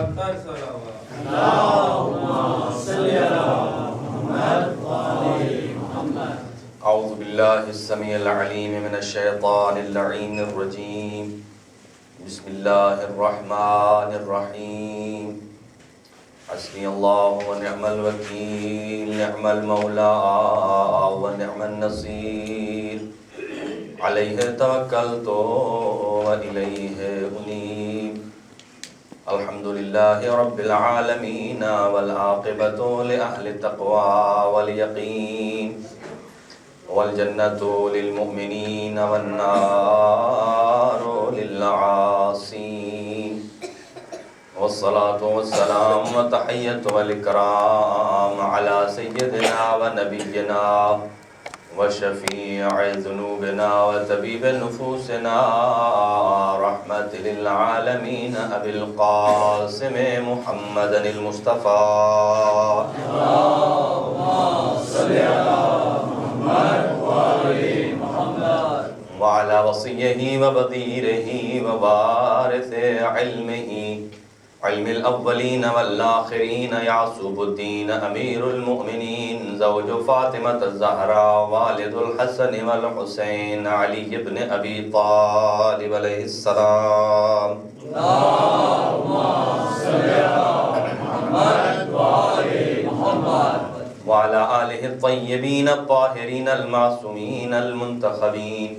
اکبر صلوات اللهم صل على محمد وآل محمد. اعوذ باللہ السمیع العلیم من الشیطان اللعین الرجیم. بسم اللہ الرحمن الرحیم. حسبی اللہ ونعم الوکیل، نعم المولا ونعم النصیر. علیہ توکلت وإلیہ انیب. الحمدللہ رب العالمین والعاقبۃ لأہل التقوی والیقین، والجنة للمؤمنین والنار للعاصین. والصلاة والسلام والتحیۃ والإکرام علی سیدنا ونبینا وشفیع ذنوبنا وطبیب نفوسنا رحمت للعالمین ابی القاسم محمد المصطفیٰ. اللهم صل على محمد وآل محمد. وعلى وصيه وبديره ووارث علمه، علم الأولين والآخرين، يعصوب الدين أمير المؤمنين زوج فاطمة الزهراء والد الحسن والحسين علي بن أبي طالب عليه السلام. اللهم صل على محمد وآل محمد. وعلى آله الطيبين الطاهرين المعصومين المنتخبين،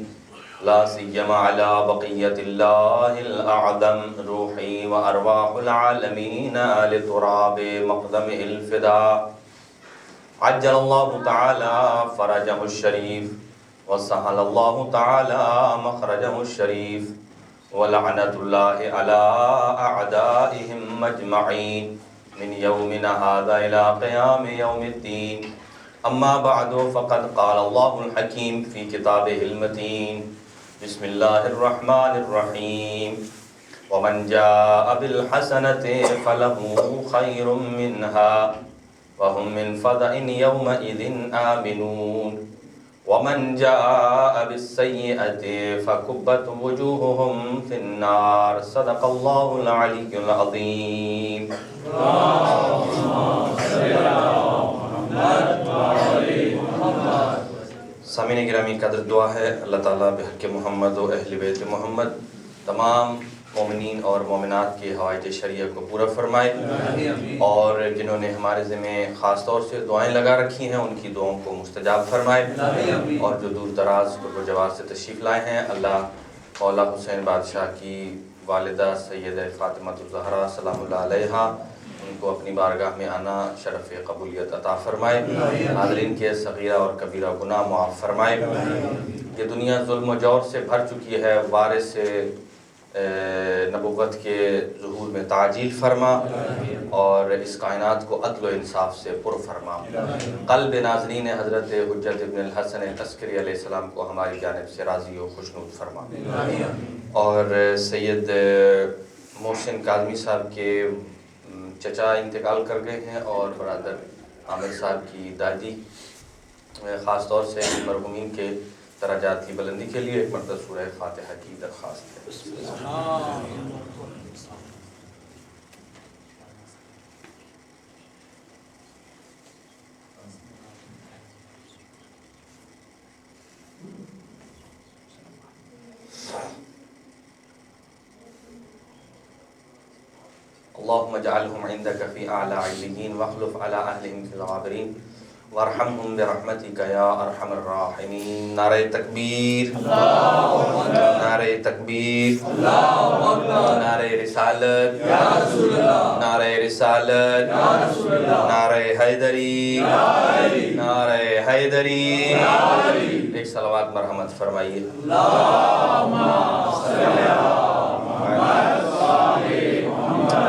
لا سيما على بقية الله الأعظم روحي وأرواح العالمين لتراب مقدمه الفداء. عجل الله تعالى فرجه الشريف، وسهل الله تعالى مخرجه الشريف، ولعنة الله على أعدائهم مجمعين من يومنا هذا إلى قيام يوم الدين. أما بعد، فقد قال الله الحكيم في كتابه المتين. بسم الله الرحمن الرحيم. ومن جاء بالحسنة فله خير منها وهم من فزع يومئذ آمنون. ومن جاء بالسيئة فكبت وجوههم في النار. صدق الله العلي العظيم. اللهم صل على محمد وآل محمد. سامعین گرامی، قدر دعا ہے اللہ تعالیٰ بحق محمد و اہل بیت محمد تمام مومنین اور مومنات کے حوائج شرعیہ کو پورا فرمائے، اور جنہوں نے ہمارے ذمہ خاص طور سے دعائیں لگا رکھی ہیں ان کی دعاؤں کو مستجاب فرمائے، اور جو دور دراز قرب و جوار سے تشریف لائے ہیں اللہ مولا حسین بادشاہ کی والدہ سیدہ فاطمہ الزہرا سلام اللہ علیہا ان کو اپنی بارگاہ میں آنا شرف قبولیت عطا فرمائے، حاضرین کے صغیرہ اور کبیرہ گناہ معاف فرمائے. یہ دنیا ظلم و جور سے بھر چکی ہے، وارث نبوت کے ظہور میں تعجیل فرما، اور اس کائنات کو عدل و انصاف سے پر فرما. قلب ناظرین حضرت حجت ابن الحسن عسکری علیہ السلام کو ہماری جانب سے راضی و خوشنود فرما. اور سید محسن کاظمی صاحب کے چچا انتقال کر گئے ہیں، اور برادر عامر صاحب کی دادی، خاص طور سے مرحومین کے درجات کی بلندی کے لیے ایک مرتبہ سورہ فاتحہ کی درخواست ہے. اللهم اجعلهم عندك في اعلى عليين، واخلف على اهلهم في الغابرين، وارحمهم برحمتك يا ارحم الراحمين. نعرہ تکبیر، نعرہ تکبیر، نعرہ رسالت، نعرہ رسالت، نعرہ حیدری، نعرہ حیدری. ایک صلوات مرحمت فرمائیے.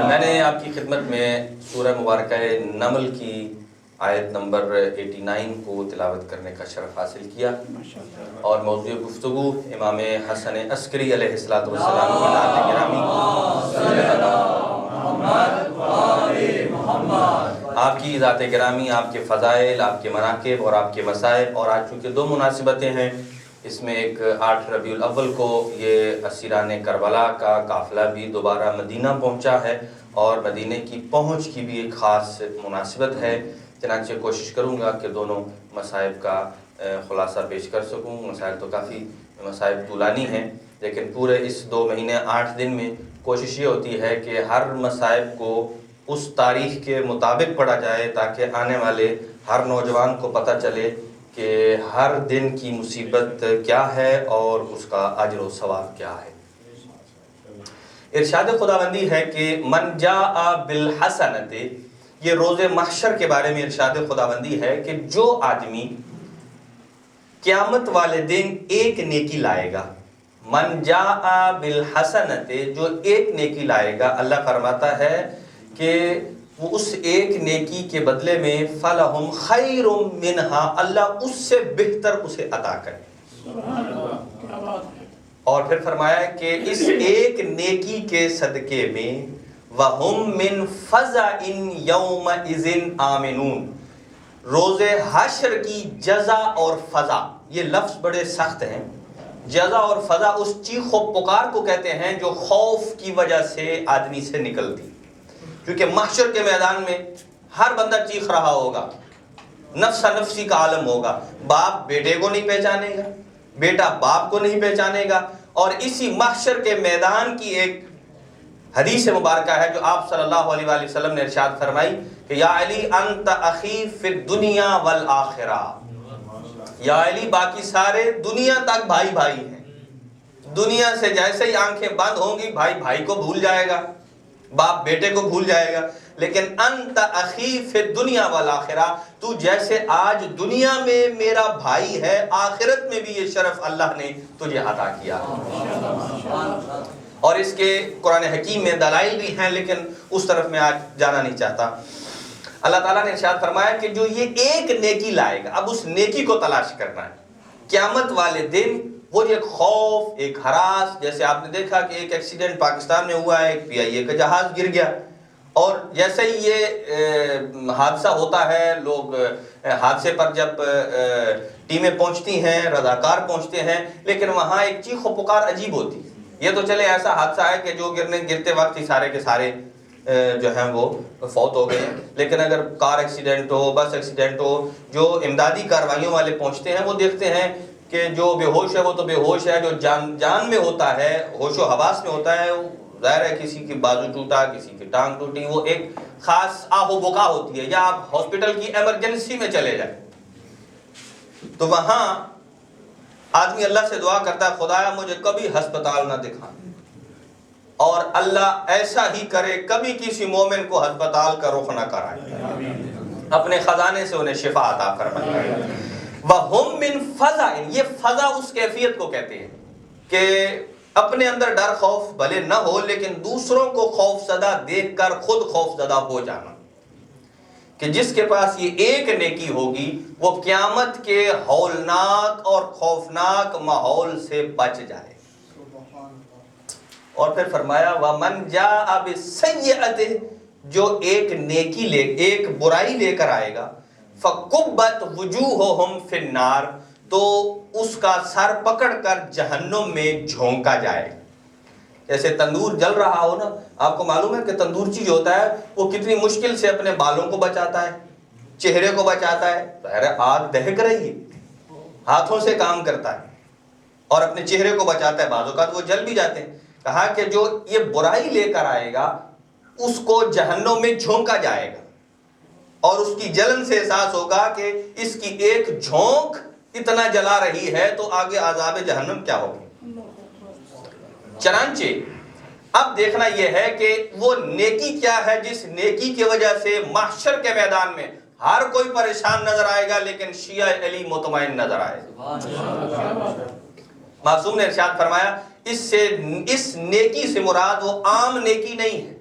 میں نے آپ کی خدمت میں سورہ مبارکہ نمل کی آیت نمبر 89 کو تلاوت کرنے کا شرف حاصل کیا، اور موضوع گفتگو امام حسن عسکری علیہ السلام کی ذات گرامی، آپ کی ذات گرامی، آپ کے فضائل، آپ کے مناقب اور آپ کے مصائب. اور آج چونکہ دو مناسبتیں ہیں، اس میں ایک 8 ربیع الاول کو یہ اسیران کربلا کا قافلہ بھی دوبارہ مدینہ پہنچا ہے، اور مدینہ کی پہنچ کی بھی ایک خاص مناسبت ہے۔ چنانچہ کوشش کروں گا کہ دونوں مصائب کا خلاصہ پیش کر سکوں۔ مسائل تو کافی مصائب طولانی ہیں، لیکن پورے اس 2 مہینے 8 دن میں کوشش یہ ہوتی ہے کہ ہر مصائب کو اس تاریخ کے مطابق پڑھا جائے، تاکہ آنے والے ہر نوجوان کو پتہ چلے کہ ہر دن کی مصیبت کیا ہے اور اس کا اجر و ثواب کیا ہے۔ ارشاد خداوندی ہے کہ من جاء بالحسنۃ، یہ روز محشر کے بارے میں ارشاد خداوندی ہے کہ جو آدمی قیامت والے دن ایک نیکی لائے گا، من جاء بالحسنۃ، جو ایک نیکی لائے گا، اللہ فرماتا ہے کہ وہ اس ایک نیکی کے بدلے میں فَلَهُمْ خَيْرٌ مِّنْهَا، اللہ اس سے بہتر اسے عطا کرے۔ اور پھر فرمایا کہ اس ایک نیکی کے صدقے میں وَهُمْ مِّن فَزَعٍ يَوْمَئِذٍ آمِنُونَ، روز حشر کی جزا اور فضا، یہ لفظ بڑے سخت ہیں۔ جزا اور فضا اس چیخ و پکار کو کہتے ہیں جو خوف کی وجہ سے آدمی سے نکلتی، کیونکہ محشر کے میدان میں ہر بندہ چیخ رہا ہوگا، نفسا نفسی کا عالم ہوگا، باپ بیٹے کو نہیں پہچانے گا، بیٹا باپ کو نہیں پہچانے گا۔ اور اسی محشر کے میدان کی ایک حدیث مبارکہ ہے جو آپ صلی اللہ علیہ وآلہ وسلم نے ارشاد فرمائی کہ یا علی انت اخی فی الدنیا والآخرہ، یا علی باقی سارے دنیا تک بھائی بھائی ہیں، دنیا سے جیسے ہی آنکھیں بند ہوں گی بھائی بھائی کو بھول جائے گا، باپ بیٹے کو بھول جائے گا، لیکن انت اخی فی الدنیا والآخرہ، تو جیسے آج دنیا میں میرا بھائی ہے، آخرت میں بھی یہ شرف اللہ نے تجھے عطا کیا۔ اور اس کے قرآن حکیم میں دلائل بھی ہیں، لیکن اس طرف میں آج جانا نہیں چاہتا۔ اللہ تعالیٰ نے ارشاد فرمایا کہ جو یہ ایک نیکی لائے گا، اب اس نیکی کو تلاش کرنا ہے۔ قیامت والے دن وہ ایک خوف، ایک ہراس، جیسے آپ نے دیکھا کہ ایک ایکسیڈنٹ پاکستان میں ہوا ہے، ایک PIA کا جہاز گر گیا، اور جیسے ہی یہ حادثہ ہوتا ہے، لوگ حادثے پر جب ٹیمیں پہنچتی ہیں، رضاکار پہنچتے ہیں، لیکن وہاں ایک چیخ و پکار عجیب ہوتی ہے۔ یہ تو چلے ایسا حادثہ ہے کہ جو گرتے وقت ہی سارے کے سارے جو ہیں وہ فوت ہو گئے ہیں، لیکن اگر کار ایکسیڈنٹ ہو، بس ایکسیڈنٹ ہو، جو امدادی کاروائیوں والے پہنچتے ہیں وہ دیکھتے ہیں کہ جو بے ہوش ہے وہ تو بے ہوش ہے، جو جان میں ہوتا ہے، ہوش و حواس میں ہوتا ہے، ظاہر ہے کسی کی بازو ٹوٹا، کسی کی ٹانگ ٹوٹی، وہ ایک خاص آہ و بکا ہوتی ہے، یا آپ ہاسپٹل کی ایمرجنسی میں چلے جائیں تو وہاں آدمی اللہ سے دعا کرتا ہے خدایا مجھے کبھی ہسپتال نہ دکھا، اور اللہ ایسا ہی کرے کبھی کسی مومن کو ہسپتال کا رخ نہ کرائے، اپنے خزانے سے انہیں شفا عطا فرمائے۔ وَهُمْ مِنْ فَزَعٍ، یہ فضا اس کیفیت کو کہتے ہیں کہ اپنے اندر ڈر خوف بھلے نہ ہو، لیکن دوسروں کو خوف زدہ دیکھ کر خود خوف زدہ ہو جانا، کہ جس کے پاس یہ ایک نیکی ہوگی وہ قیامت کے ہولناک اور خوفناک ماحول سے بچ جائے۔ اور پھر فرمایا وَمَنْ جَاءَ بِالسَّيِّئَةِ، جو ایک برائی لے کر آئے گا، فَكُبَّتْ وُجُوهُهُمْ فِي النَّارِ، تو اس کا سر پکڑ کر جہنم میں جھونکا جائے۔ جیسے تندور جل رہا ہو نا، آپ کو معلوم ہے کہ تندورچی جو ہوتا ہے وہ کتنی مشکل سے اپنے بالوں کو بچاتا ہے، چہرے کو بچاتا ہے، ظاہر آگ دہک رہی ہے، ہاتھوں سے کام کرتا ہے اور اپنے چہرے کو بچاتا ہے، بعض اوقات وہ جل بھی جاتے ہیں۔ کہا کہ جو یہ برائی لے کر آئے گا اس کو جہنم میں جھونکا جائے گا، اور اس کی جلن سے احساس ہوگا کہ اس کی ایک جھونک اتنا جلا رہی ہے تو آگے عذاب جہنم کیا ہوگا۔ چنانچہ اب دیکھنا یہ ہے کہ وہ نیکی کیا ہے جس نیکی کی وجہ سے محشر کے میدان میں ہر کوئی پریشان نظر آئے گا، لیکن شیعہ علی مطمئن نظر آئے گا۔ معصوم نے ارشاد فرمایا اس نیکی سے مراد وہ عام نیکی نہیں ہے،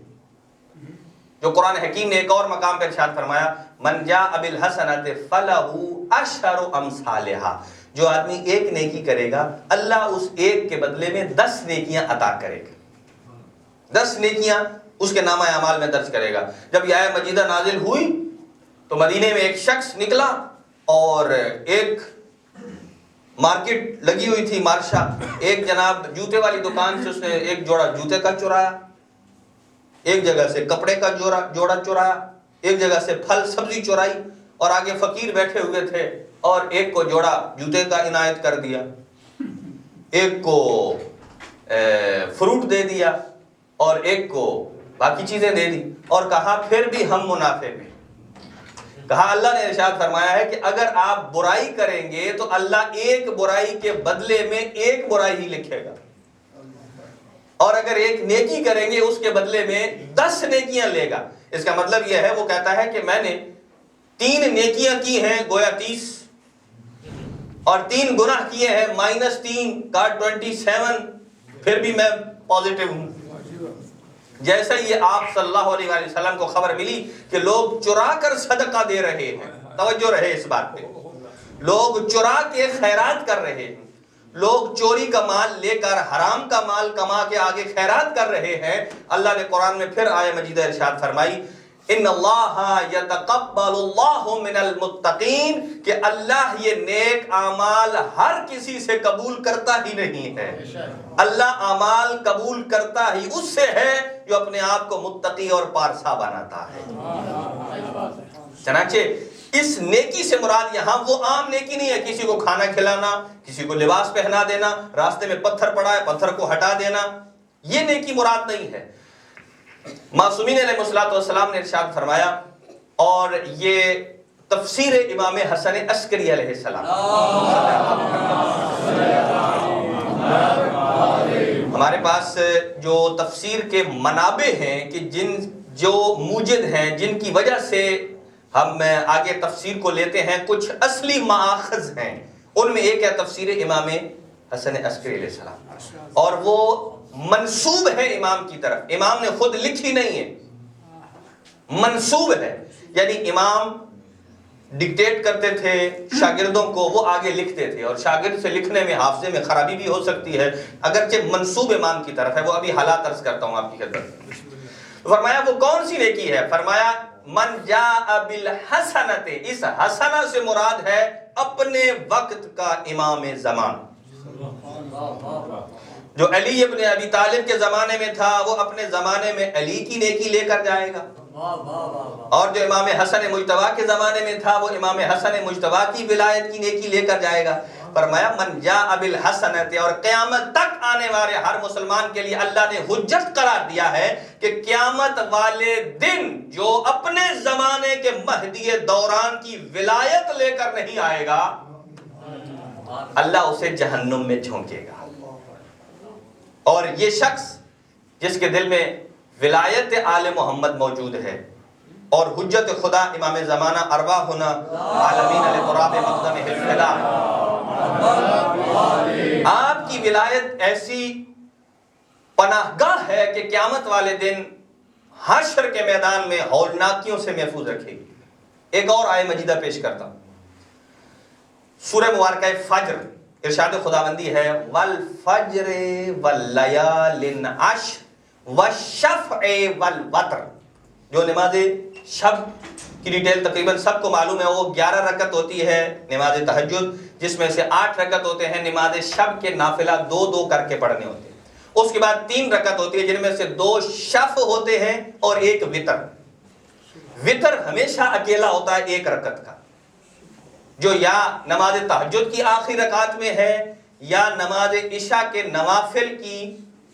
جو قرآن حکیم نے ایک اور مقام پر ارشاد فرمایا من جاء بالحسنۃ فلہ عشر امثالھا، جو آدمی ایک نیکی کرے گا اللہ اس ایک کے بدلے میں 10 نیکیاں عطا کرے گا، 10 نیکیاں اس کے نامہ اعمال میں درج کرے گا۔ جب یہ آیت مجیدہ نازل ہوئی تو مدینے میں ایک شخص نکلا اور ایک مارکیٹ لگی ہوئی تھی مارشا، ایک جناب جوتے والی دکان سے اس نے ایک جوڑا جوتے کا چرایا، ایک جگہ سے کپڑے کا جوڑا چرایا، ایک جگہ سے پھل سبزی چرائی، اور آگے فقیر بیٹھے ہوئے تھے اور ایک کو جوڑا جوتے کا عنایت کر دیا، ایک کو فروٹ دے دیا اور ایک کو باقی چیزیں دے دی، اور کہا پھر بھی ہم منافع میں۔ کہا اللہ نے ارشاد فرمایا ہے کہ اگر آپ برائی کریں گے تو اللہ ایک برائی کے بدلے میں ایک برائی ہی لکھے گا، اور اگر ایک نیکی کریں گے اس کے بدلے میں 10 نیکیاں لے گا۔ اس کا مطلب یہ ہے، وہ کہتا ہے کہ میں نے 3 نیکیاں کی ہیں گویا 30، اور 3 گناہ کیے ہیں -3 کا 27، پھر بھی میں پازیٹیو ہوں۔ جیسا یہ آپ صلی اللہ علیہ وآلہ وسلم کو خبر ملی کہ لوگ چرا کر صدقہ دے رہے ہیں، توجہ رہے اس بات پہ، لوگ چرا کے خیرات کر رہے ہیں، لوگ چوری کا مال لے کر حرام کا مال کما کے آگے خیرات کر رہے ہیں، اللہ نے قرآن میں پھر آیہ مجیدہ ارشاد فرمائی ان اللہ یتقبل اللہ من المتقین، کہ اللہ یہ نیک اعمال ہر کسی سے قبول کرتا ہی نہیں ہے، اللہ اعمال قبول کرتا ہی اس سے ہے جو اپنے آپ کو متقی اور پارسا بناتا ہے۔ چنانچہ اس نیکی سے مراد یہاں وہ عام نیکی نہیں ہے، کسی کو کھانا کھلانا، کسی کو لباس پہنا دینا، راستے میں پتھر پڑا ہے پتھر کو ہٹا دینا، یہ نیکی مراد نہیں ہے۔ معصومین علیہ السلام نے ارشاد فرمایا، اور یہ تفسیر امام حسن عسکری علیہ السلام، ہمارے پاس جو تفسیر کے منابع ہیں کہ جو موجد ہیں، جن کی وجہ سے ہم آگے تفسیر کو لیتے ہیں، کچھ اصلی مآخذ ہیں، ان میں ایک ہے تفسیر امام حسن عسکری علیہ السلام، اور وہ منسوب ہے امام کی طرف، امام نے خود لکھی نہیں ہے، منسوب ہے، یعنی امام ڈکٹیٹ کرتے تھے شاگردوں کو، وہ آگے لکھتے تھے، اور شاگرد سے لکھنے میں حافظے میں خرابی بھی ہو سکتی ہے، اگرچہ منسوب امام کی طرف ہے، وہ ابھی حالات عرض کرتا ہوں آپ کی خدمت میں۔ فرمایا وہ کون سی نیکی ہے؟ فرمایا من جاء بالحسنۃ، اس حسنہ سے مراد ہے اپنے وقت کا امام زمان۔ جو علی ابن ابی طالب کے زمانے میں تھا وہ اپنے زمانے میں علی کی نیکی لے کر جائے گا، اور جو امام حسن مجتبی کے زمانے میں تھا وہ امام حسن مجتبی کی ولایت کی نیکی لے کر جائے گا۔ فرمایا من جاء بالحسنۃ، اور قیامت تک آنے والے ہر مسلمان کے لیے اللہ نے حجت قرار دیا ہے کہ قیامت والے دن جو اپنے زمانے کے مہدی دوران کی ولایت لے کر نہیں آئے گا، اللہ اسے جہنم میں جھونکے گا۔ اور یہ شخص جس کے دل میں ولایت آل محمد موجود ہے اور حجت خدا امام زمانہ ارواحنا عالمین علی تراب مقدم الفدا، آپ کی ولایت ایسی پناہ گاہ ہے کہ قیامت والے دن حشر کے میدان میں ہولناکیوں سے محفوظ رکھے گی۔ ایک اور آیہ مجیدہ پیش کرتا ہوں، سورہ مبارکہ فجر، ارشاد خداوندی ہے والفجر واللیال عشر والشفع والوتر۔ جو نماز شب کی ڈیٹیل تقریباً سب کو معلوم ہے، وہ 11 رکعت ہوتی ہے نماز تہجد، جس میں سے 8 رکعت ہوتے ہیں نماز شب کے نافلہ 2 کر کے پڑھنے ہوتے ہیں، اس کے بعد 3 رکعت ہوتی ہے جن میں سے 2 شفع ہوتے ہیں اور 1 وتر۔ وتر ہمیشہ اکیلا ہوتا ہے 1 رکعت کا، جو یا نماز تہجد کی آخری رکعت میں ہے یا نماز عشاء کے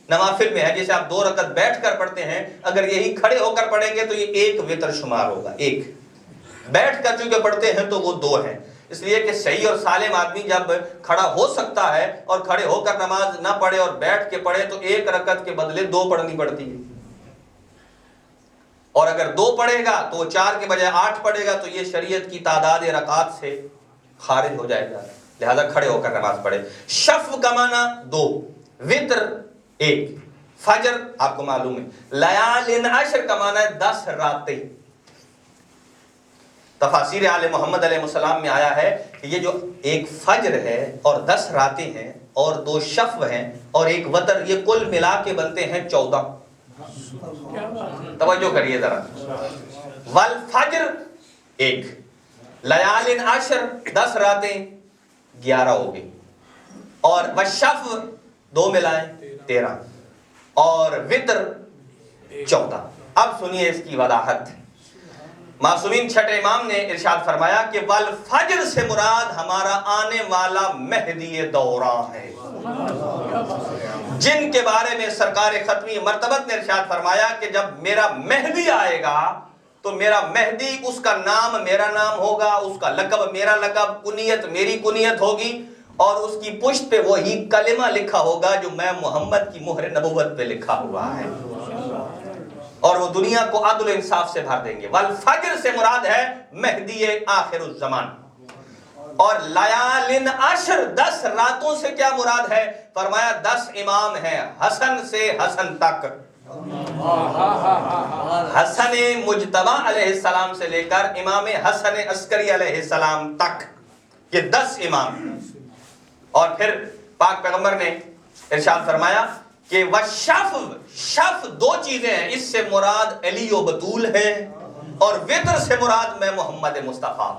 نوافل میں ہے، جیسے آپ 2 رکعت بیٹھ کر پڑھتے ہیں، اگر یہی کھڑے ہو کر پڑھیں گے تو یہ 1 وتر شمار ہوگا، 1 بیٹھ کر چونکہ پڑھتے ہیں تو وہ 2 ہیں۔ اس لیے کہ صحیح اور سالم آدمی جب کھڑا ہو سکتا ہے اور کھڑے ہو کر نماز نہ پڑھے اور بیٹھ کے پڑھے تو 1 رکعت کے بدلے 2 پڑھنی پڑتی ہے، اور اگر 2 پڑھے گا تو 4 کے بجائے 8 پڑھے گا تو یہ شریعت کی تعداد رکعات سے خارج ہو جائے گا، لہذا کھڑے ہو کر نماز پڑھے۔ شفع کا معنی 2، وتر 1، فجر آپ کو معلوم ہے، لیال عشر کا معنی ہے 10 راتیں۔ تفاسیر آل محمد علیہ السلام میں آیا ہے کہ یہ جو ایک فجر ہے اور 10 راتیں ہیں اور 2 شفع ہیں اور 1 وتر، یہ کل ملا کے بنتے ہیں 14۔ توجہ کریے ذرا، والفجر 1، لیال عشر 10 راتیں 11 ہو گئی، اور وشف 2 ملائیں 13 اور وطر 14۔ اب سنیے اس کی وضاحت۔ معصومین چھٹے امام نے ارشاد فرمایا کہ والفجر سے مراد ہمارا آنے والا مہدی دوران ہے، جن کے بارے میں سرکار ختمی مرتبت نے ارشاد فرمایا کہ جب میرا مہدی آئے گا تو میرا مہدی، اس کا نام میرا نام ہوگا، اس کا لقب میرا لقب، کنیت میری کنیت ہوگی، اور اس کی پشت پہ وہی کلمہ لکھا ہوگا جو میں محمد کی مہر نبوت پہ لکھا ہوا ہے، اور وہ دنیا کو عدل و انصاف سے بھر دیں گے۔ والفجر سے مراد ہے مہدی آخر الزمان۔ اور لیالن عشر 10 راتوں سے کیا مراد ہے؟ فرمایا 10 امام ہیں، حسن سے حسن تک، حسن مجتبی علیہ السلام سے لے کر امام حسن عسکری علیہ السلام تک، یہ 10 امام۔ اور پھر پاک پیغمبر نے ارشاد فرمایا کہ وشف، شف 2 چیزیں ہیں، اس سے مراد علی و بطول ہے، اور وطر سے مراد میں محمد مصطفیٰ۔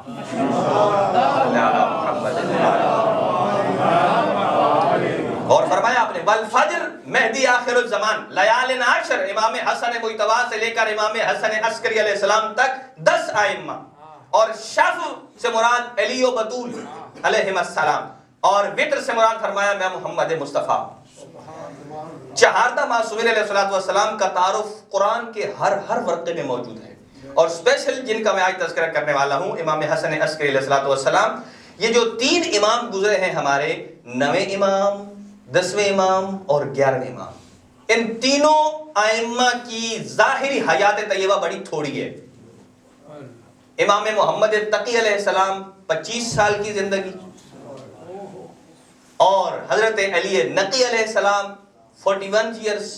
اور فرمایا آپ نے والفجر مہدی آخر الزمان، لیالن عشر امام حسن مجتبی سے لے کر امام حسن عسکری علیہ السلام تک 10 ائمہ، اور شف سے مراد علی و بطول علیہ السلام، اور وطر سے مراد فرمایا میں محمد مصطفیٰ۔ چہاردہ معصومین علیہ السلام کا تعارف قرآن کے ہر ورقے میں موجود ہے، اور اسپیشل جن کا میں آج تذکرہ کرنے والا ہوں امام حسن عسکری علیہ السلام۔ یہ جو 3 امام گزرے ہیں ہمارے، 9ویں امام، 10ویں امام اور 11ویں امام، ان تینوں ائمہ کی ظاہری حیات طیبہ بڑی تھوڑی ہے۔ امام محمد تقی علیہ السلام 25 سال کی زندگی، اور حضرت علی نقی علیہ السلام 41 ایئرس،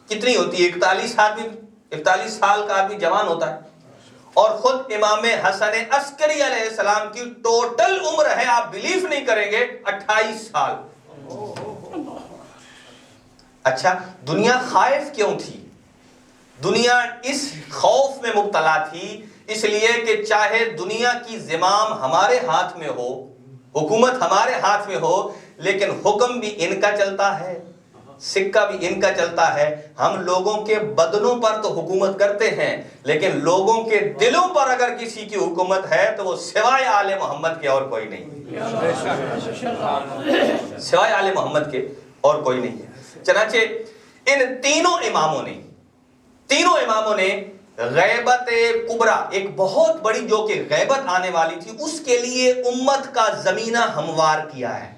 کتنی ہوتی ہے؟ 41 سال کا آدمی جوان ہوتا ہے، اور خود امام حسن عسکری علیہ السلام کی ٹوٹل عمر ہے، آپ بلیف نہیں کریں گے، 28 سال۔ اچھا، دنیا خائف کیوں تھی؟ دنیا اس خوف میں مبتلا تھی اس لیے کہ چاہے دنیا کی زمام ہمارے ہاتھ میں ہو، حکومت ہمارے ہاتھ میں ہو، لیکن حکم بھی ان کا چلتا ہے، سکہ بھی ان کا چلتا ہے۔ ہم لوگوں کے بدنوں پر تو حکومت کرتے ہیں، لیکن لوگوں کے دلوں پر اگر کسی کی حکومت ہے تو وہ سوائے آل محمد کے اور کوئی نہیں، سوائے آل محمد کے اور کوئی نہیں ہے۔ چنانچہ ان تینوں اماموں نے غیبت کبرا، ایک بہت بڑی جو کہ غیبت آنے والی تھی، اس کے لیے امت کا زمینہ ہموار کیا ہے،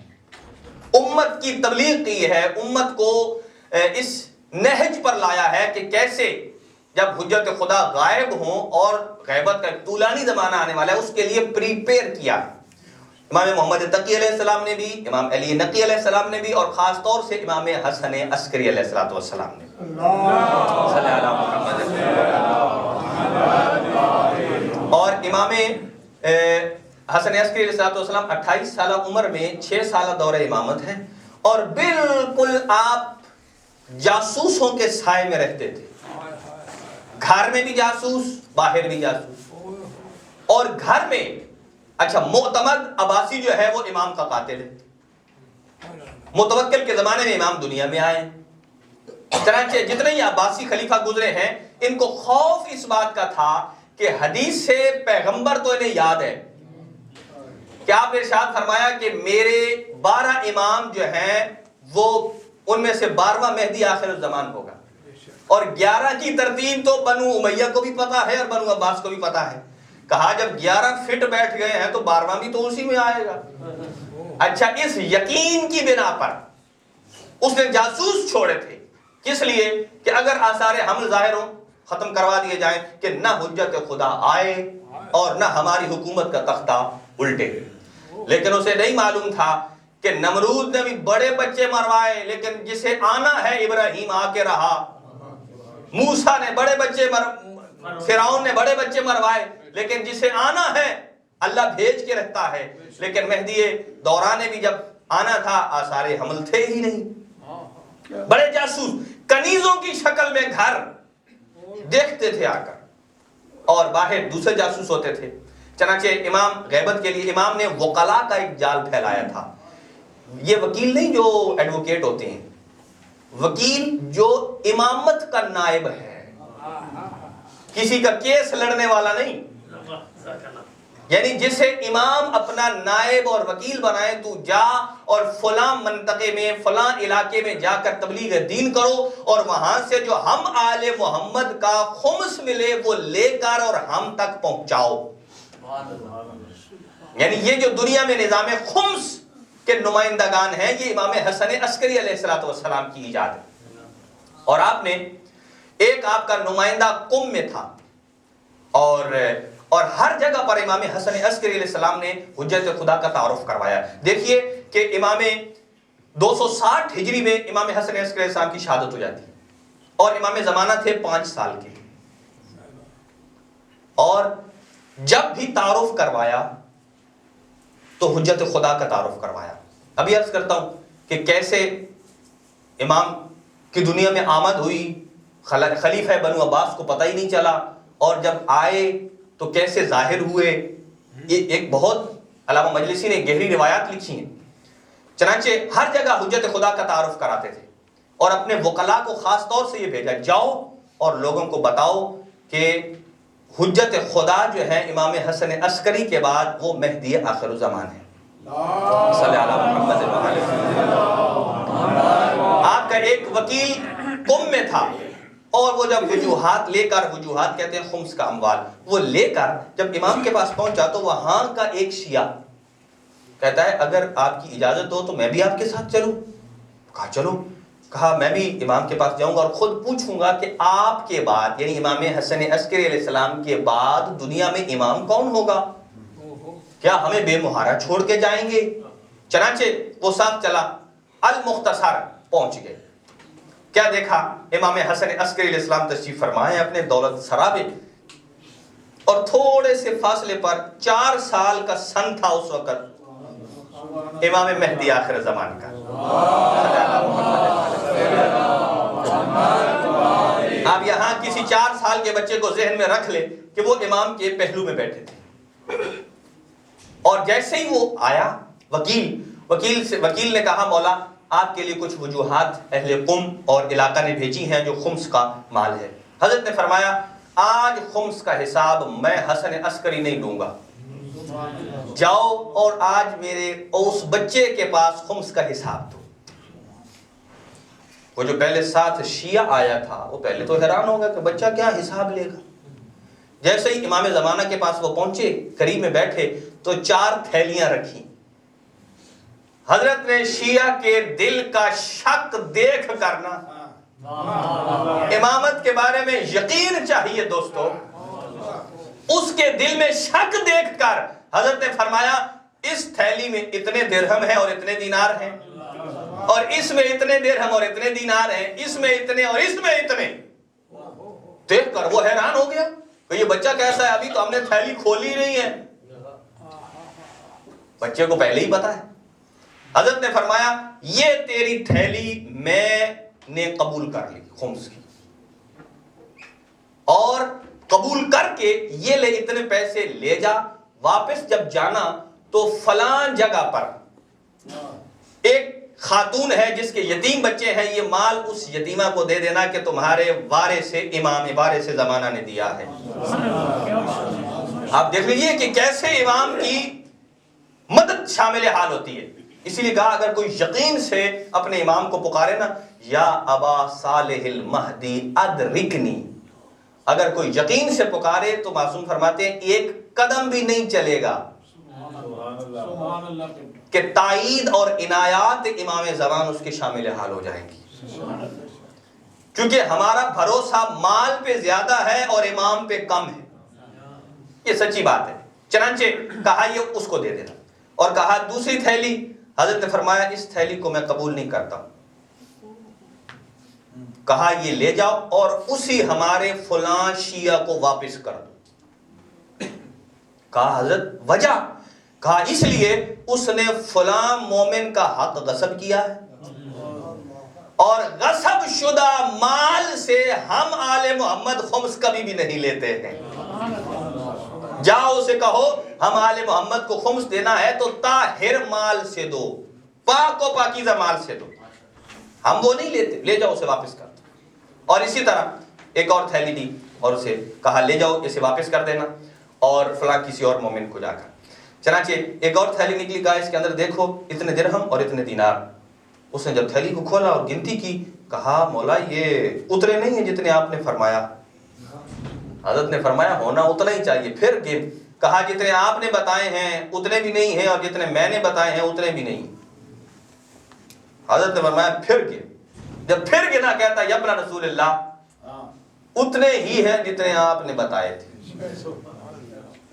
امت کی تبلیغ کی ہے، امت کو اس نہج پر لایا ہے کہ کیسے جب حجت خدا غائب ہوں اور غیبت کا طولانی زمانہ آنے والا ہے، اس کے لیے پریپیئر کیا۔ امام محمد تقی علیہ السلام نے بھی، امام علی نقی علیہ السلام نے بھی، اور خاص طور سے امام حسن عسکری علیہ السلام نے۔ اور امام حسن عسکری علیہ السلام 28 سالہ عمر میں 6 سالہ دور امامت ہے، اور بالکل آپ جاسوسوں کے سائے میں رہتے تھے، گھر میں بھی جاسوس، باہر بھی جاسوس، اور گھر میں اچھا معتمد عباسی جو ہے وہ امام کا قاتل ہے۔ متوکل کے زمانے میں امام دنیا میں آئے، چنانچہ جتنے ہی عباسی خلیفہ گزرے ہیں ان کو خوف اس بات کا تھا کہ حدیث سے پیغمبر تو انہیں یاد ہے کہ آپ نے ارشاد فرمایا کہ میرے 12 امام جو ہیں وہ ان میں سے 12واں مہدی آخر الزمان ہوگا، اور 11 کی ترتیب تو بنو امیہ کو بھی پتا ہے اور بنو عباس کو بھی پتا ہے۔ کہا جب 11 فٹ بیٹھ گئے ہیں تو 12واں بھی تو اسی میں آئے گا۔ اچھا، اس یقین کی بنا پر اس نے جاسوس چھوڑے تھے، کس لیے کہ اگر آثار حمل ظاہر ہوں، ختم کروا دیے جائیں کہ نہ حجت خدا آئے اور نہ ہماری حکومت کا تختہ الٹے۔ لیکن اسے نہیں معلوم تھا کہ نمرود نے بھی بڑے بچے مروائے، لیکن جسے آنا ہے ابراہیم آ کے رہا، موسیٰ نے بڑے بچے فرعون نے بڑے بچے مروائے، لیکن جسے آنا ہے اللہ بھیج کے رہتا ہے۔ لیکن مہدی دوران نے بھی جب آنا تھا آثار حمل تھے ہی نہیں، بڑے جاسوس کنیزوں کی شکل میں گھر دیکھتے تھے آ کر، اور باہر دوسرے جاسوس ہوتے تھے۔ چنانچہ امام غیبت کے لیے امام نے وکلا کا ایک جال پھیلایا تھا یہ وکیل نہیں جو ایڈوکیٹ ہوتے ہیں، وکیل جو امامت کا نائب ہے، کسی کا کیس لڑنے والا نہیں، یعنی جسے امام اپنا نائب اور وکیل بنائے، تو جا اور فلاں منطقے میں فلاں علاقے میں جا کر تبلیغ دین کرو، اور وہاں سے جو ہم آل محمد کا خمس ملے وہ لے کر اور ہم تک پہنچاؤ۔ یعنی یہ جو دنیا میں نظام خمس کے نمائندگان ہیں، یہ امام حسن عسکری علیہ السلام کی ایجاد ہے۔ اور آپ نے ایک آپ کا نمائندہ قم میں تھا، اور ہر جگہ پر امام حسن عسکری علیہ السلام نے حجت خدا کا تعارف کروایا۔ دیکھیے کہ امام 260 ہجری میں امام حسن عسکری علیہ السلام کی شہادت ہو جاتی ہے، اور امام زمانہ تھے 5 سال کے، اور جب بھی تعارف کروایا تو حجت خدا کا تعارف کروایا۔ ابھی عرض کرتا ہوں کہ کیسے امام کی دنیا میں آمد ہوئی، خلیفہ بنو عباس کو پتہ ہی نہیں چلا، اور جب آئے تو کیسے ظاہر ہوئے۔ یہ ایک بہت علامہ مجلسی نے گہری روایات لکھی ہیں۔ چنانچہ ہر جگہ حجت خدا کا تعارف کراتے تھے، اور اپنے وکلاء کو خاص طور سے یہ بھیجا، جاؤ اور لوگوں کو بتاؤ کہ حجت خدا جو ہے امام حسن عسکری کے بعد وہ مہدی آخر الزمان ہے۔ صلی اللہ محمد آپ کا ایک وکیل قم میں تھا، اور وہ جب وجوہات لے کر، وجوہات کہتے ہیں خمس کا اموال، وہ لے کر جب امام کے پاس پہنچا تو وہاں کا ایک شیعہ کہتا ہے اگر آپ کی اجازت ہو تو میں بھی آپ کے ساتھ چلوں۔ کہا چلو، کہا میں بھی امام کے پاس جاؤں گا اور خود پوچھوں گا کہ آپ کے بعد، یعنی امام حسن عسکری علیہ السلام کے بعد دنیا میں امام کون ہوگا؟ کیا ہمیں بے مہارا چھوڑ کے جائیں گے؟ چنانچہ وہ ساتھ چلا، المختصر پہنچ گئے۔ کیا دیکھا؟ امام حسن عسکری علیہ السلام تشریف فرمائے اپنے دولت سرا میں، اور تھوڑے سے فاصلے پر 4 سال کا سن تھا اس وقت امام مہدی آخر زمان کا۔ آپ یہاں کسی 4 سال کے بچے کو ذہن میں رکھ لے کہ وہ امام کے پہلو میں بیٹھے تھے، اور جیسے ہی وہ آیا وکیل نے کہا مولا آپ کے لیے کچھ وجوہات اہل قم اور علاقہ نے بھیجی ہیں جو خمس کا مال ہے۔ حضرت نے فرمایا آج خمس کا حساب میں حسن عسکری نہیں دوں گا، جاؤ اور آج میرے اس بچے کے پاس خمس کا حساب دو۔ وہ جو پہلے ساتھ شیعہ آیا تھا وہ پہلے تو حیران ہوگا کہ بچہ کیا حساب لے گا۔ جیسے ہی امام زمانہ کے پاس وہ پہنچے، قریب میں بیٹھے تو 4 تھیلیاں رکھی۔ حضرت نے شیعہ کے دل کا شک دیکھ کرنا، امامت کے بارے میں یقین چاہیے دوستو، اس کے دل میں شک دیکھ کر حضرت نے فرمایا اس تھیلی میں اتنے درہم ہیں اور اتنے دینار ہیں، اور اس میں اتنے درہم اور اتنے دینار ہیں، اس میں اتنے اور اس میں اتنے۔ دیکھ کر وہ حیران ہو گیا کہ یہ بچہ کیسا ہے، ابھی تو ہم نے تھیلی کھولی نہیں ہے۔ بچے کو پہلے ہی پتا ہے۔ حضرت نے فرمایا یہ تیری تھیلی میں نے قبول کر لی خمس کی، اور قبول کر کے یہ لے اتنے پیسے لے جا، واپس جب جانا تو فلان جگہ پر ایک خاتون ہے جس کے یتیم بچے ہیں، یہ مال اس یتیمہ کو دے دینا کہ تمہارے وارث امام وارث زمانہ نے دیا ہے۔ آپ دیکھ لیجئے کہ کیسے امام کی مدد شامل حال ہوتی ہے۔ اسی لیے کہا اگر کوئی یقین سے اپنے امام کو پکارے نا، یا ابا صالح المہدی ادرکنی، اگر کوئی یقین سے پکارے تو معصوم فرماتے ہیں ایک قدم بھی نہیں چلے گا کہ تائید اور عنایات امام زمان اس کے شامل حال ہو جائیں گی، کیونکہ ہمارا بھروسہ مال پہ زیادہ ہے اور امام پہ کم ہے۔ یہ سچی بات ہے۔ چنانچہ کہا یہ اس کو دے دینا، اور کہا دوسری تھیلی، حضرت نے فرمایا اس تھیلی کو میں قبول نہیں کرتا ہوں، کہا یہ لے جاؤ اور اسی ہمارے فلاں شیعہ کو واپس کر دو۔ کہا حضرت وجہ؟ کہا اس لیے اس نے فلاں مومن کا حق غصب کیا ہے، اور غصب شدہ مال سے ہم آل محمد خمس کبھی بھی نہیں لیتے ہیں۔ جاؤ اسے کہو ہم آل محمد کو خمس دینا ہے تو طاہر مال سے دو، پاک و پاکیزہ مال سے دو. ہم وہ نہیں لیتے, لے جاؤ اسے واپس کر دو. اور اسی طرح ایک اور تھیلی دی اور اسے کہا لے جاؤ اسے واپس کر دینا اور فلاں کسی اور مومن کو جا کر. چنانچہ ایک اور تھیلی نکلی, کہا اس کے اندر دیکھو اتنے درہم اور اتنے دینار. اس نے جب تھیلی کو کھولا اور گنتی کی, کہا مولا یہ اتنے نہیں ہیں جتنے آپ نے فرمایا. حضرت نے فرمایا ہونا اتنا ہی چاہیے. پھر گن, کہا جتنے آپ نے بتائے ہیں اتنے بھی نہیں ہیں اور جتنے میں نے بتائے ہیں اتنے بھی نہیں. حضرت نے فرمایا پھر گن. جب پھر گنا کہتا یا ابن رسول اللہ اتنے ہی ہیں جتنے آپ نے بتائے تھے.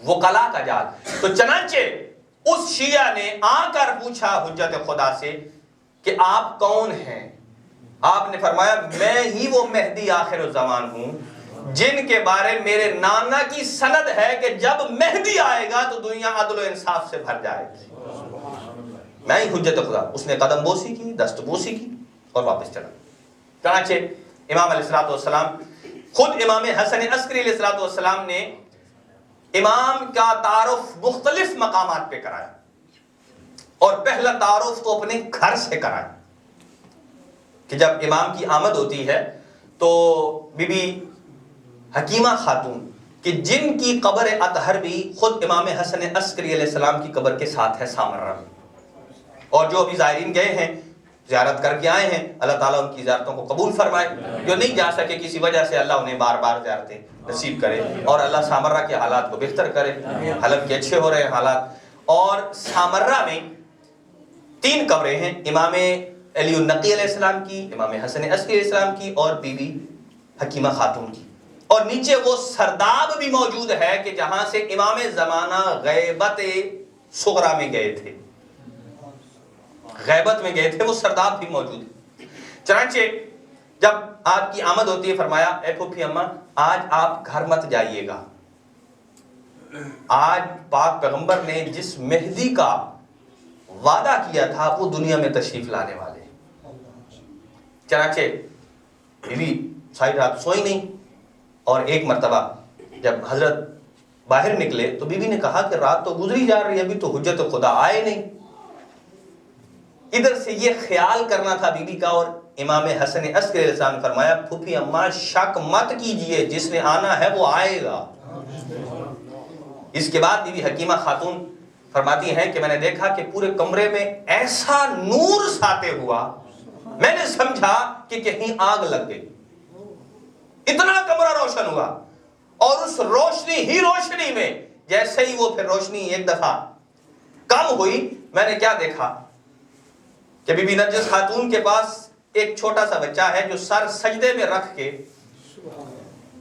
وکلا کا جال. تو چنانچہ اس شیعہ نے آ کر پوچھا حجت خدا سے کہ آپ کون ہیں؟ آپ نے فرمایا میں ہی وہ مہدی آخر الزمان ہوں جن کے بارے میرے نانا کی سند ہے کہ جب مہدی آئے گا تو دنیا عدل و انصاف سے بھر جائے گی. میں ہی حجت خدا. اس نے قدم بوسی کی, دست بوسی کی اور واپس چلا. چنانچہ امام علیہ السلام خود امام حسن عسکری علیہ السلام نے امام کا تعارف مختلف مقامات پہ کرایا اور پہلا تعارف تو اپنے گھر سے کرایا کہ جب امام کی آمد ہوتی ہے تو بی بی حکیمہ خاتون کہ جن کی قبر اطہر بھی خود امام حسن عسکری علیہ السلام کی قبر کے ساتھ ہے سامرہ میں. اور جو ابھی زائرین گئے ہیں زیارت کر کے آئے ہیں, اللہ تعالیٰ ان کی زیارتوں کو قبول فرمائے. جو نہیں جا سکے کسی وجہ سے اللہ انہیں بار بار زیارتیں نصیب کرے اور اللہ سامرہ کے حالات کو بہتر کرے. حلب کے اچھے ہو رہے ہیں حالات. اور سامرہ میں 3 قبریں ہیں, امام علی النقی علیہ السلام کی, امام حسن عسکری علیہ السلام کی اور بی بی حکیمہ خاتون کی. اور نیچے وہ سرداب بھی موجود ہے کہ جہاں سے امام زمانہ غیبت صغرا میں گئے تھے, غیبت میں گئے تھے, وہ سرداب بھی موجود ہے. چنانچہ جب آپ کی آمد ہوتی ہے فرمایا اے پھوپھی اماں آج آپ گھر مت جائیے گا, آج پاک پیغمبر نے جس مہدی کا وعدہ کیا تھا وہ دنیا میں تشریف لانے والے. چنانچہ بیوی ساری رات سوئی نہیں اور ایک مرتبہ جب حضرت باہر نکلے تو بیوی نے کہا کہ رات تو گزری جا رہی ہے, ابھی تو حجت خدا آئے نہیں. ادھر سے یہ خیال کرنا تھا بیوی کا اور امام حسن عسکری علیہ السلام نے فرمایا پھوپھی اماں شک مت کیجئے, جس نے آنا ہے وہ آئے گا. اس کے بعد بیوی حکیمہ خاتون فرماتی ہیں کہ میں نے دیکھا کہ پورے کمرے میں ایسا نور ساتے ہوا میں نے سمجھا کہ کہیں آگ لگ گئی. اتنا کمرہ روشن ہوا اور اس روشنی ہی روشنی میں جیسے ہی وہ پھر روشنی ایک دفعہ کم ہوئی میں نے کیا دیکھا کہ بی بی نرجس خاتون کے پاس ایک چھوٹا سا بچہ ہے جو سر سجدے میں رکھ کے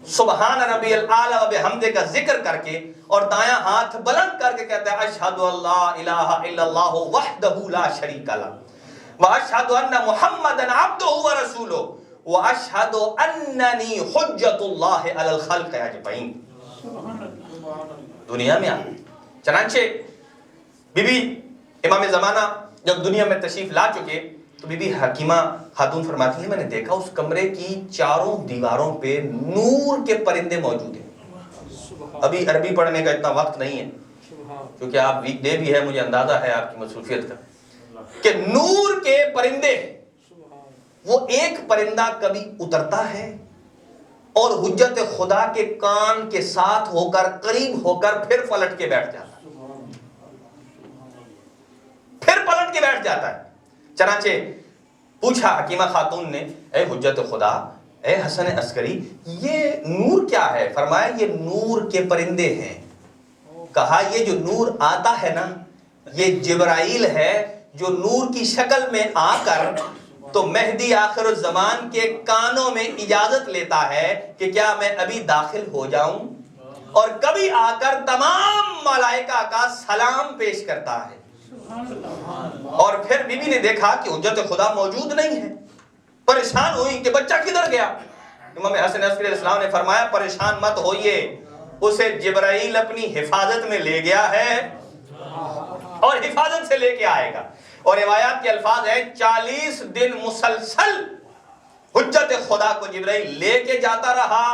سبحان ربی الاعلی و بحمدہ کا ذکر کر کے اور دایاں ہاتھ بلند کر کے کہتا ہے اشہد ان لا الہ الا اللہ وحدہ لا شریک لہ واشہد ان محمدا عبدہ ورسولہ واشہد اننی حجت اللہ علی الخلق اجمعین. دنیا میں آئی. چنانچہ بی بی امام زمانہ جب دنیا میں تشریف لا چکے تو بی بی حکیمہ خاتون فرماتی ہے میں نے دیکھا اس کمرے کی چاروں دیواروں پہ نور کے پرندے موجود ہیں. ابھی عربی پڑھنے کا اتنا وقت نہیں ہے کیونکہ آپ ویک ڈے بھی ہے, مجھے اندازہ ہے آپ کی مصروفیت کا, کہ نور کے پرندے وہ ایک پرندہ کبھی اترتا ہے اور حجت خدا کے کان کے ساتھ ہو کر قریب ہو کر پھر پلٹ کے بیٹھ جاتا ہے, پھر پلٹ کے بیٹھ جاتا ہے. چنانچہ پوچھا حکیمہ خاتون نے اے حجت خدا, اے حسن عسکری یہ نور کیا ہے؟ فرمایا یہ نور کے پرندے ہیں. کہا یہ جو نور آتا ہے نا یہ جبرائیل ہے جو نور کی شکل میں آ کر تو مہدی آخر الزمان کے کانوں میں اجازت لیتا ہے کہ کیا میں ابھی داخل ہو جاؤں, اور کبھی آ کر تمام ملائکہ کا سلام پیش کرتا ہے. اور پھر بی بی نے دیکھا کہ حجت خدا موجود نہیں ہے, پریشان ہوئی کہ بچہ کدھر گیا. امام حسن عسکری علیہ السلام نے فرمایا پریشان مت ہوئیے, اسے جبرائیل اپنی حفاظت میں لے گیا ہے اور حفاظت سے لے کے آئے گا. اور روایات کے الفاظ ہیں 40 دن مسلسل حجت خدا کو جبرائیل لے کے جاتا رہا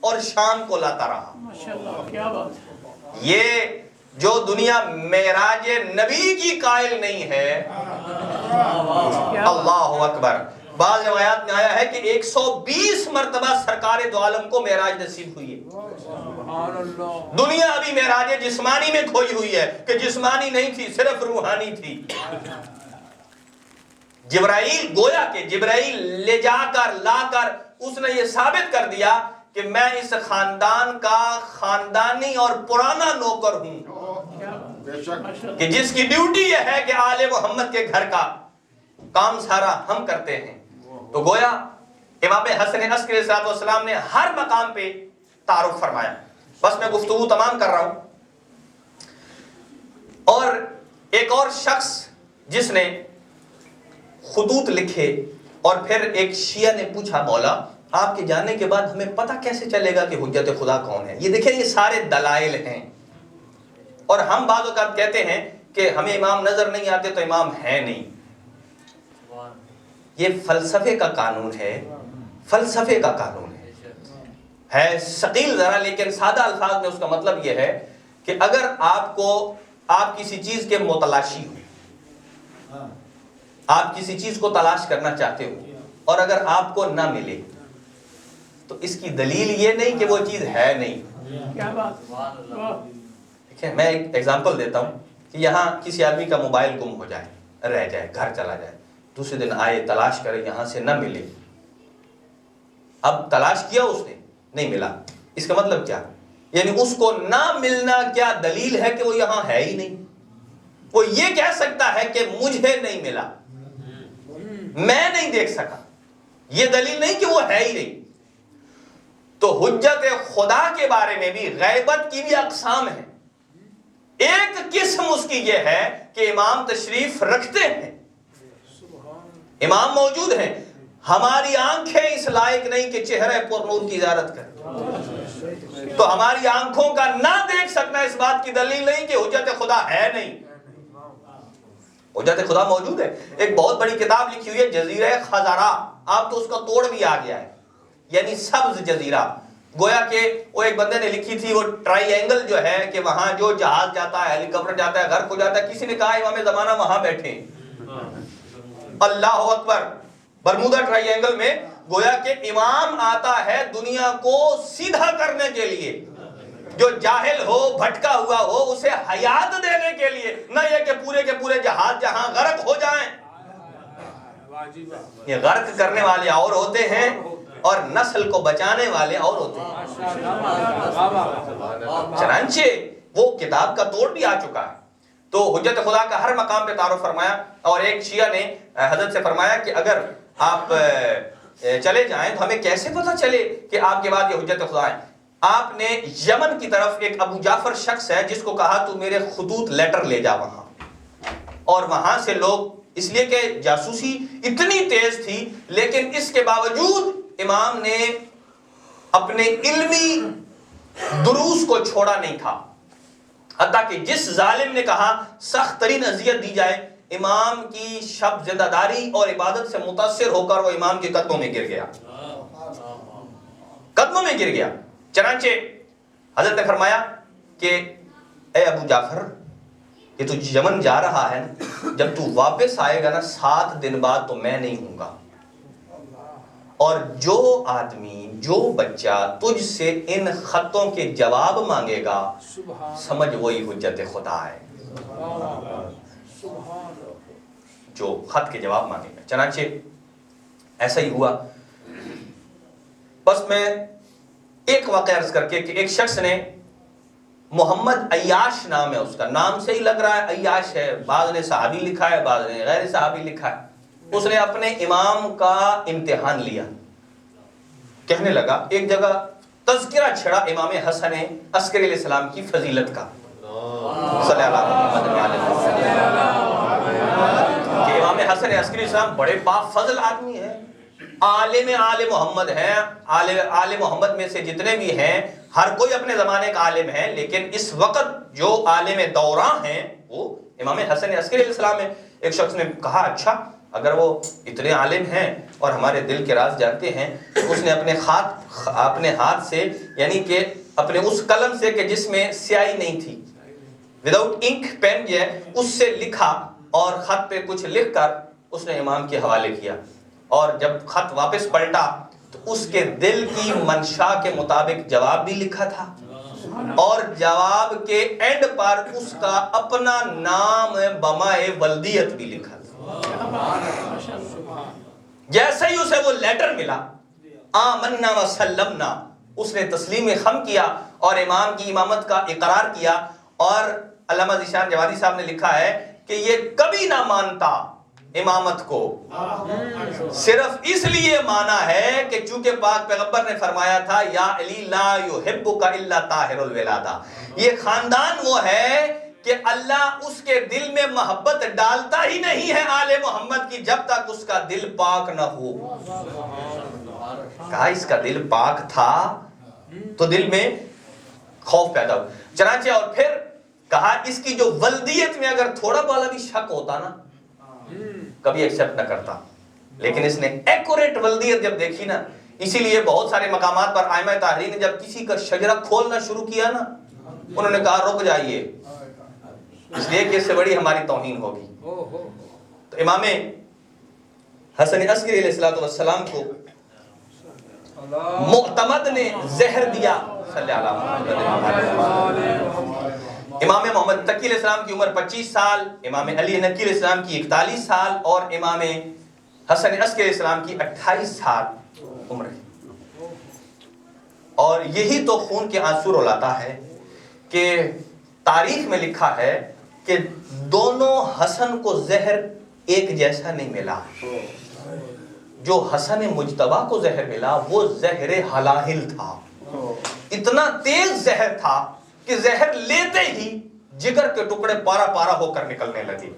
اور شام کو لاتا رہا. ماشاءاللہ کیا بات ہے. یہ جو دنیا معراج نبی کی قائل نہیں ہے، اللہ اکبر، بعض روایات میں آیا ہے کہ 120 مرتبہ سرکار دو عالم کو معراج نصیب ہوئی ہے۔ دنیا ابھی معراج جسمانی میں کھوئی ہوئی ہے کہ جسمانی نہیں تھی، صرف روحانی تھی۔ جبرائیل گویا کہ جبرائیل لے جا کر لا کر اس نے یہ ثابت کر دیا کہ میں اس خاندان کا خاندانی اور پرانا نوکر ہوں، کہ جس کی ڈیوٹی یہ ہے کہ آل محمد کے گھر کا کام سارا ہم کرتے ہیں۔ تو گویا امام حسن عسکری علیہ السلام نے ہر مقام پہ تعارف فرمایا۔ بس میں گفتگو تمام کر رہا ہوں۔ اور ایک اور شخص جس نے خطوط لکھے، اور پھر ایک شیعہ نے پوچھا مولا آپ کے جانے کے بعد ہمیں پتہ کیسے چلے گا کہ حجت خدا کون ہے؟ یہ دیکھیں یہ سارے دلائل ہیں، اور ہم بعض اوقات کہتے ہیں کہ ہمیں امام نظر نہیں آتے تو امام ہے نہیں۔ یہ فلسفے کا قانون ہے، فلسفے کا قانون ہے ثقیل ذرا، لیکن سادہ الفاظ میں اس کا مطلب یہ ہے کہ اگر آپ کسی چیز کے متلاشی ہو، آپ کسی چیز کو تلاش کرنا چاہتے ہو اور اگر آپ کو نہ ملے تو اس کی دلیل یہ نہیں کہ وہ چیز ہے نہیں۔ کیا بات، دیکھیں میں ایک ایگزامپل دیتا ہوں کہ یہاں کسی آدمی کا موبائل گم ہو جائے، رہ جائے، گھر چلا جائے، دوسرے دن آئے تلاش کرے، یہاں سے نہ ملے۔ اب تلاش کیا اس نے، نہیں ملا، اس کا مطلب کیا؟ یعنی اس کو نہ ملنا کیا دلیل ہے کہ وہ یہاں ہے ہی نہیں؟ وہ یہ کہہ سکتا ہے کہ مجھے نہیں ملا، میں نہیں دیکھ سکا، یہ دلیل نہیں کہ وہ ہے ہی نہیں۔ تو حجت خدا کے بارے میں بھی غیبت کی بھی اقسام ہیں۔ ایک قسم اس کی یہ ہے کہ امام تشریف رکھتے ہیں، امام موجود ہیں، ہماری آنکھیں اس لائق نہیں کہ چہرے پر نور کی زیارت کریں، تو ہماری آنکھوں کا نہ دیکھ سکنا اس بات کی دلیل نہیں کہ حجت خدا ہے نہیں۔ حجت خدا موجود ہے۔ ایک بہت بڑی کتاب لکھی ہوئی ہے جزیرہ خزرہ، آپ تو اس کا توڑ بھی آ گیا ہے، یعنی سبز جزیرہ۔ گویا کہ وہ ایک بندے نے لکھی تھی، وہ ٹرائی اینگل جو ہے کہ وہاں جو جہاز جاتا ہے، ہیلی کاپٹر جاتا ہے، غرق ہو جاتا ہے، کسی نے کہا امام زمانہ وہاں بیٹھے، اللہ اکبر، برمودا ٹرائی اینگل میں گویا کہ امام آتا ہے دنیا کو سیدھا کرنے کے لیے، جو جاہل ہو، بھٹکا ہوا ہو، اسے حیات دینے کے لیے، نہ یہ کہ پورے کے پورے جہاز جہاں غرق ہو جائیں۔ یہ غرق کرنے والے اور ہوتے ہیں اور نسل کو بچانے والے اور ہوتے ہیں۔ چنانچہ وہ کتاب کا توڑ بھی آ چکا ہے۔ تو حجت خدا کا ہر مقام پہ تعارف فرمایا، اور ایک شیعہ نے حضرت سے فرمایا کہ اگر آپ چلے جائیں تو ہمیں کیسے پتہ چلے کہ آپ کے بعد یہ حجت خدا ہے؟ آپ نے یمن کی طرف ایک ابو جعفر شخص ہے جس کو کہا تو میرے خطوط لیٹر لے جا وہاں، اور وہاں سے لوگ، اس لیے کہ جاسوسی اتنی تیز تھی، لیکن اس کے باوجود امام نے اپنے علمی دروس کو چھوڑا نہیں تھا، حتیٰ کہ جس ظالم نے کہا سخت ترین اذیت دی جائے، امام کی شب زندہ داری اور عبادت سے متاثر ہو کر وہ امام کے قدموں میں گر گیا، قدموں میں گر گیا۔ چنانچہ حضرت نے فرمایا کہ اے ابو جعفر، کہ تو یمن جا رہا ہے، جب تو واپس آئے گا نا 7 دن بعد تو میں نہیں ہوں گا، اور جو آدمی، جو بچہ تجھ سے ان خطوں کے جواب مانگے گا، سمجھ وہی حجت خدا ہے، جو خط کے جواب مانگے گا۔ چنانچہ ایسا ہی ہوا۔ بس میں ایک واقعہ عرض کر کے کہ ایک شخص نے، محمد عیاش نام ہے اس کا، نام سے ہی لگ رہا ہے عیاش ہے، بعض نے صحابی لکھا ہے، بعض نے غیر صحابی لکھا ہے، اس نے اپنے امام کا امتحان لیا، کہنے لگا، ایک جگہ تذکرہ چھڑا امام حسن عسکری علیہ السلام کی فضیلت کا، صلی اللہ علیہ وسلم، کہ امام حسن عسکری علیہ السلام بڑے بافضل آدمی ہیں، عالم آل محمد ہیں، آل محمد میں سے جتنے بھی ہیں ہر کوئی اپنے زمانے کا عالم ہے، لیکن اس وقت جو عالم دوران ہیں وہ امام حسن عسکری علیہ السلام ہیں۔ ایک شخص نے کہا اچھا اگر وہ اتنے عالم ہیں اور ہمارے دل کے راز جانتے ہیں، تو اس نے اپنے ہاتھ سے، یعنی کہ اپنے اس قلم سے کہ جس میں سیاہی نہیں تھی، وداؤٹ انک پین جو ہے اس سے لکھا اور خط پہ کچھ لکھ کر اس نے امام کے حوالے کیا، اور جب خط واپس پلٹا تو اس کے دل کی منشا کے مطابق جواب بھی لکھا تھا، اور جواب کے اینڈ پر اس کا اپنا نام بمائے ولدیت بھی لکھا تھا۔ جیسے ہی اسے وہ لیٹر ملا، آمنا وسلمنا، اس نے تسلیم خم کیا اور امام کی امامت کا اقرار کیا۔ اور علامہ ذیشان جوادی صاحب نے لکھا ہے کہ یہ کبھی نہ مانتا امامت کو، صرف اس لیے مانا ہے کہ چونکہ پاک پیغمبر نے فرمایا تھا یا علی لا یحبک الا طاہر الولادہ، یہ خاندان وہ ہے کہ اللہ اس کے دل میں محبت ڈالتا ہی نہیں ہے آل محمد کی جب تک اس کا دل پاک نہ ہو۔ کہا اس کا دل پاک تھا تو دل میں خوف پیدا ہو۔ چنانچہ اور پھر کہا اس کی جو ولدیت میں اگر تھوڑا بالا بھی شک ہوتا نا کبھی ایکسپٹ نہ کرتا، لیکن اس نے ایکوریٹ ولدیت جب دیکھی نا، اسی لیے بہت سارے مقامات پر ائمہ طاہرین نے جب کسی کا شجرہ کھولنا شروع کیا نا، انہوں نے کہا رک جائیے، اس لیے کہ اس سے بڑی ہماری توہین ہوگی۔ تو امام حسن عسکری علیہ السلام کو معتمد نے زہر دیا، صلی اللہ علیہ وسلم۔ امام محمد تقی علیہ السلام کی عمر 25 سال، امام علی نقی علیہ السلام کی 41 سال اور امام حسن عسکری علیہ السلام کی 28 سال عمر ہے۔ اور یہی تو خون کے آنسو رلاتا ہے کہ تاریخ میں لکھا ہے کہ دونوں حسن کو زہر ایک جیسا نہیں ملا۔ جو حسن مجتبی کو زہر ملا وہ زہر حلاہل تھا، اتنا تیز زہر تھا کہ زہر لیتے ہی جگر کے ٹکڑے پارا پارا ہو کر نکلنے لگے۔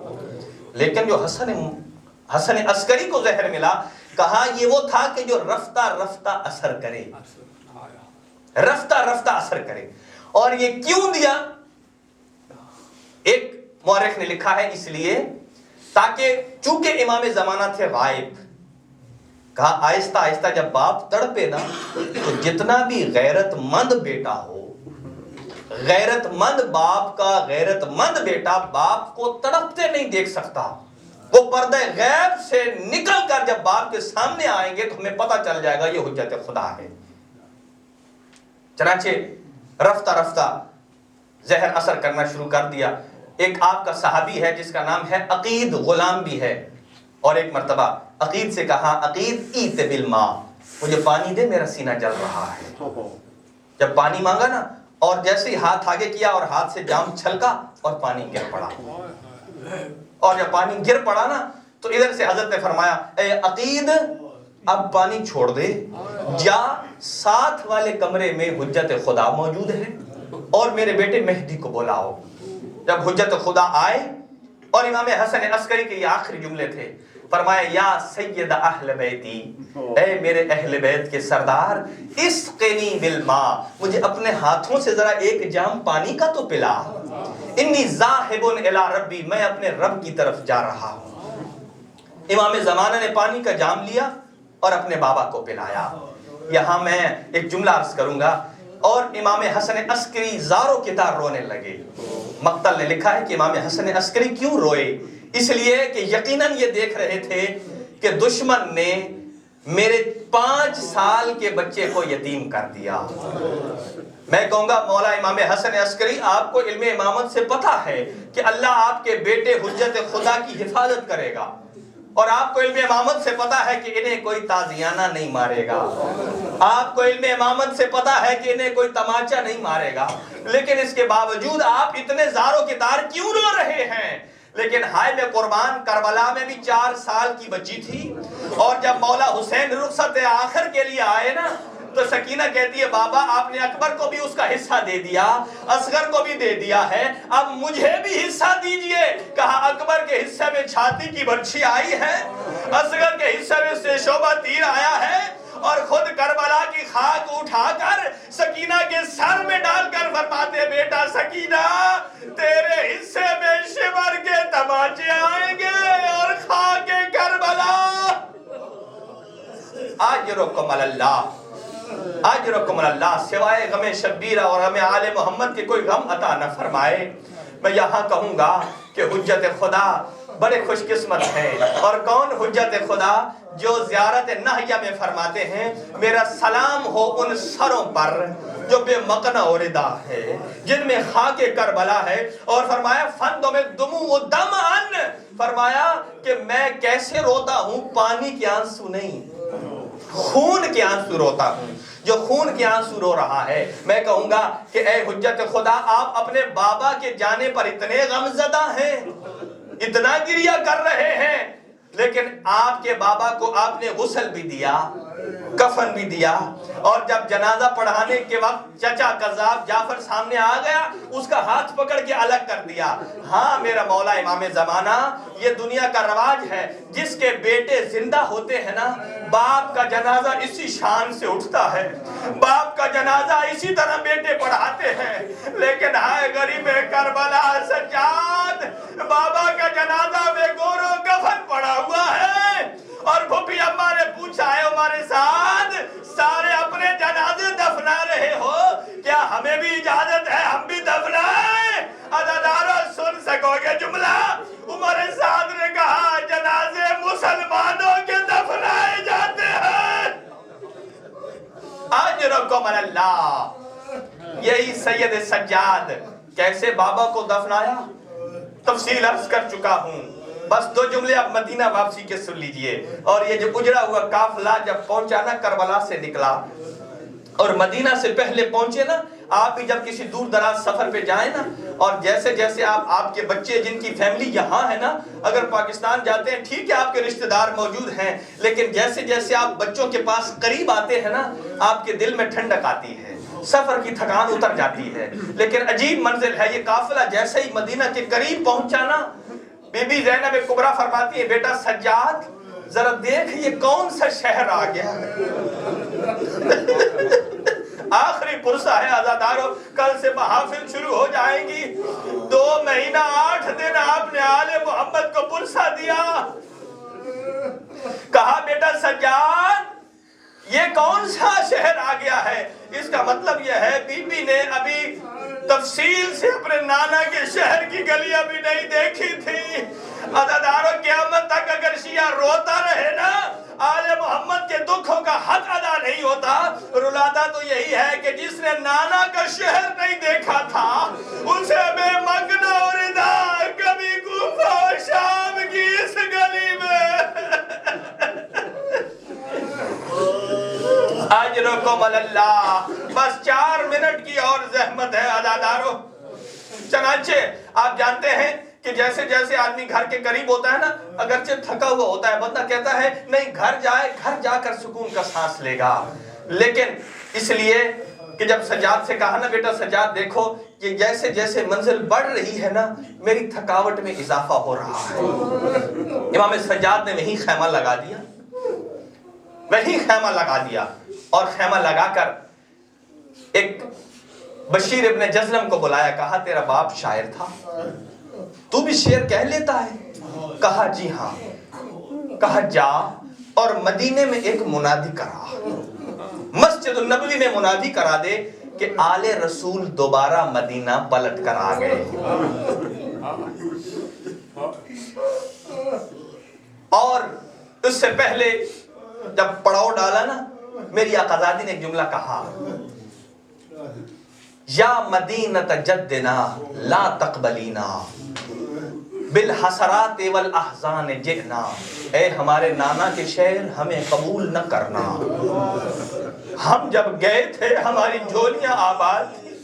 لیکن جو حسن عسکری کو زہر ملا، کہا یہ وہ تھا کہ جو رفتہ رفتہ اثر کرے، رفتہ رفتہ اثر کرے۔ اور یہ کیوں دیا؟ ایک مورخ نے لکھا ہے اس لیے تاکہ چونکہ امام زمانہ تھے غائب، کہا آہستہ آہستہ جب باپ تڑپے نا تو جتنا بھی غیرت مند بیٹا ہو، غیرت مند باپ کا غیرت مند بیٹا باپ کو تڑپتے نہیں دیکھ سکتا، وہ پردہ غیب سے نکل کر جب باپ کے سامنے آئیں گے تو ہمیں پتہ چل جائے گا یہ حجت خدا ہے۔ چنانچہ رفتہ رفتہ زہر اثر کرنا شروع کر دیا۔ ایک آپ کا صحابی ہے جس کا نام ہے عقید، غلام بھی ہے، اور ایک مرتبہ عقید سے کہا عقید ایت بالماء، مجھے پانی دے میرا سینہ جل رہا ہے۔ جب پانی مانگا نا اور جیسے ہی ہاتھ آگے کیا اور ہاتھ سے جام چھلکا اور پانی گر پڑا، اور جب پانی گر پڑا نا تو ادھر سے حضرت نے فرمایا اے عقید اب پانی چھوڑ دے، جا ساتھ والے کمرے میں حجت خدا موجود ہے اور میرے بیٹے مہدی کو بلاؤ۔ جب حجت خدا آئے اور امام حسن عسکری کے یہ آخری جملے تھے، فرمایا یا سید اہل بیتی، اے میرے اہل بیت کے سردار، اسقنی بالماء، مجھے اپنے ہاتھوں سے ذرا ایک جام پانی کا تو پلا، انی ذاہب الی ربی، میں اپنے رب کی طرف جا رہا ہوں۔ امام زمانہ نے پانی کا جام لیا اور اپنے بابا کو پلایا۔ یہاں میں ایک جملہ عرض کروں گا، اور امام حسن عسکری زاروں کی طرح رونے لگے۔ مقتل نے لکھا ہے کہ امام حسن عسکری کیوں روئے؟ اس لیے کہ یقیناً یہ دیکھ رہے تھے کہ دشمن نے میرے 5 سال کے بچے کو یتیم کر دیا۔ میں کہوں گا مولا امام حسن عسکری، آپ کو علم امامت سے پتہ ہے کہ اللہ آپ کے بیٹے حجت خدا کی حفاظت کرے گا، اور آپ کو علم امامت سے پتہ ہے کہ انہیں کوئی تازیانہ نہیں مارے گا، آپ کو علم امامت سے پتہ ہے کہ انہیں کوئی تماچا نہیں مارے گا، لیکن اس کے باوجود آپ اتنے زاروں کی تار کیوں رو رہے ہیں؟ لیکن ہائے میں قربان، کربلا میں بھی 4 سال کی بچی تھی، اور جب مولا حسین رخصت آخر کے لیے آئے نا تو سکینہ کہتی ہے بابا آپ نے اکبر کو بھی اس کا حصہ دے دیا، اصغر کو بھی دے دیا ہے، اب مجھے بھی حصہ دیجئے۔ کہا اکبر کے حصے میں چھاتی کی برچھی آئی ہے، اصغر کے حصے میں سے شعبہ تیر آیا ہے، اور خود کربلا کی خاک اٹھا کر سکینہ کے سر میں ڈال کر فرماتے بیٹا سکینہ تیرے حصے میں شمر کے تماچے آئیں گے اور خاک کربلا اجرکم علی اللہ۔ اجرکم اللہ، سوائے غم شبیرہ اور غم آل محمد کے کوئی غم عطا نہ فرمائے۔ میں یہاں کہوں گا کہ حجت خدا بڑے خوش قسمت ہیں، اور کون حجت خدا؟ جو زیارت نہیہ میں فرماتے ہیں میرا سلام ہو ان سروں پر جو بے مقنع و ردا ہے، جن میں خاک کربلا ہے، اور فرمایا فندو میں دموع دمعن، فرمایا کہ میں کیسے روتا ہوں، پانی کے آنسو نہیں، خون کے آنسو روتا ہوں، جو خون کے آنسو رو رہا ہے۔ میں کہوں گا کہ اے حجت خدا، آپ اپنے بابا کے جانے پر اتنے غمزدہ ہیں، اتنا گریہ کر رہے ہیں، لیکن آپ کے بابا کو آپ نے غسل بھی دیا، کفن بھی دیا، اور جب جنازہ پڑھانے کے وقت چچا قذاب جعفر سامنے آ گیا، اس کا ہاتھ پکڑ کے الگ کر دیا۔ ہاں میرا مولا امام زمانہ، یہ دنیا کا رواج ہے، جس کے بیٹے زندہ ہوتے ہیں نا، باپ کا جنازہ اسی شان سے اٹھتا ہے، باپ کا جنازہ اسی طرح بیٹے پڑھاتے ہیں، لیکن ہائے غریب کربلا سجاد، بابا کا جنازہ بے گور و کفن پڑا ہوا ہے، اور پھوپھی اماں نے پوچھا ہے ہمارے ساتھ سارے اپنے جنازے دفنا رہے ہو، کیا ہمیں بھی اجازت ہے ہم بھی دفنائیں؟ عزادارو سن سکو گے جملہ؟ عمر سعد نے کہا جنازے مسلمانوں کے دفنائے جاتے ہیں۔ اجرکم اللہ۔ یہی سید سجاد کیسے بابا کو دفنایا تفصیل عرض کر چکا ہوں، بس دو جملے اب مدینہ واپسی کے سن لیجئے۔ اور یہ جو اجڑا ہوا قافلہ جب پہنچا نا، کربلا سے نکلا اور مدینہ سے پہلے پہنچے نا، آپ بھی جب کسی دور دراز سفر پہ جائیں نا، اور جیسے جیسے آپ کے بچے جن کی فیملی یہاں ہے نا، اگر پاکستان جاتے ہیں ٹھیک ہے آپ کے رشتہ دار موجود ہیں، لیکن جیسے جیسے آپ بچوں کے پاس قریب آتے ہیں نا، آپ کے دل میں ٹھنڈک آتی ہے، سفر کی تھکان اتر جاتی ہے۔ لیکن عجیب منزل ہے، یہ قافلہ جیسے ہی مدینہ کے قریب پہنچا نا، بی بی زینب کبریٰ فرماتی ہے بیٹا سجاد ذرا دیکھ یہ کون سا شہر آ گیا ہے۔ آخری پرسہ ہے عزادارو، کل سے محافل شروع ہو جائیں گی، 2 مہینہ 8 دن آپ نے آل محمد کو پرسہ دیا۔ کہا بیٹا سجاد یہ کون سا شہر آ گیا ہے؟ اس کا مطلب یہ ہے بی بی نے ابھی تفصیل سے اپنے نانا کے شہر کی گلیاں بھی نہیں دیکھی تھی۔ عزادارو قیامت تک اگر شیعہ روتا رہے نا، آل محمد کے دکھوں کا حق ادا نہیں ہوتا۔ رلاتا تو یہی ہے کہ جس نے نانا کا شہر نہیں دیکھا تھا، اسے بے مقنع و ردا کبھی کوفہ و شام کی اس گلی میں۔ اجرکم اللہ۔ بس 4 منٹ کی اور زحمت ہے عزادارو۔ چنانچہ آپ جانتے ہیں کہ جیسے جیسے آدمی گھر کے قریب ہوتا ہے نا، اگرچہ تھکا ہوا ہوتا ہے، بندہ کہتا ہے نہیں گھر جائے، گھر جا کر سکون کا سانس لے گا، لیکن اس لیے کہ جب سجاد سے کہا نا بیٹا سجاد دیکھو کہ جیسے جیسے منزل بڑھ رہی ہے نا، میری تھکاوٹ میں اضافہ ہو رہا ہے۔ امام سجاد نے وہیں خیمہ لگا دیا، وہیں خیمہ لگا دیا، اور خیمہ لگا کر ایک بشیر ابن جزلم کو بلایا، کہا تیرا باپ شاعر تھا، تو بھی شعر کہہ لیتا ہے؟ کہا جی ہاں۔ کہا جا اور مدینے میں ایک منادی کرا، مسجد النبوی میں منادی کرا دے کہ آل رسول دوبارہ مدینہ پلٹ کر آ گئے۔ اور اس سے پہلے جب پڑاؤ ڈالا نا، میری آقازادی نے ایک جملہ کہا، یا مدینۃ جدنا لا تقبلینا بالحسرات والاحزان جئنا، اے ہمارے نانا کے شہر ہمیں قبول نہ کرنا، ہم جب گئے تھے ہماری جھولیاں آباد تھی،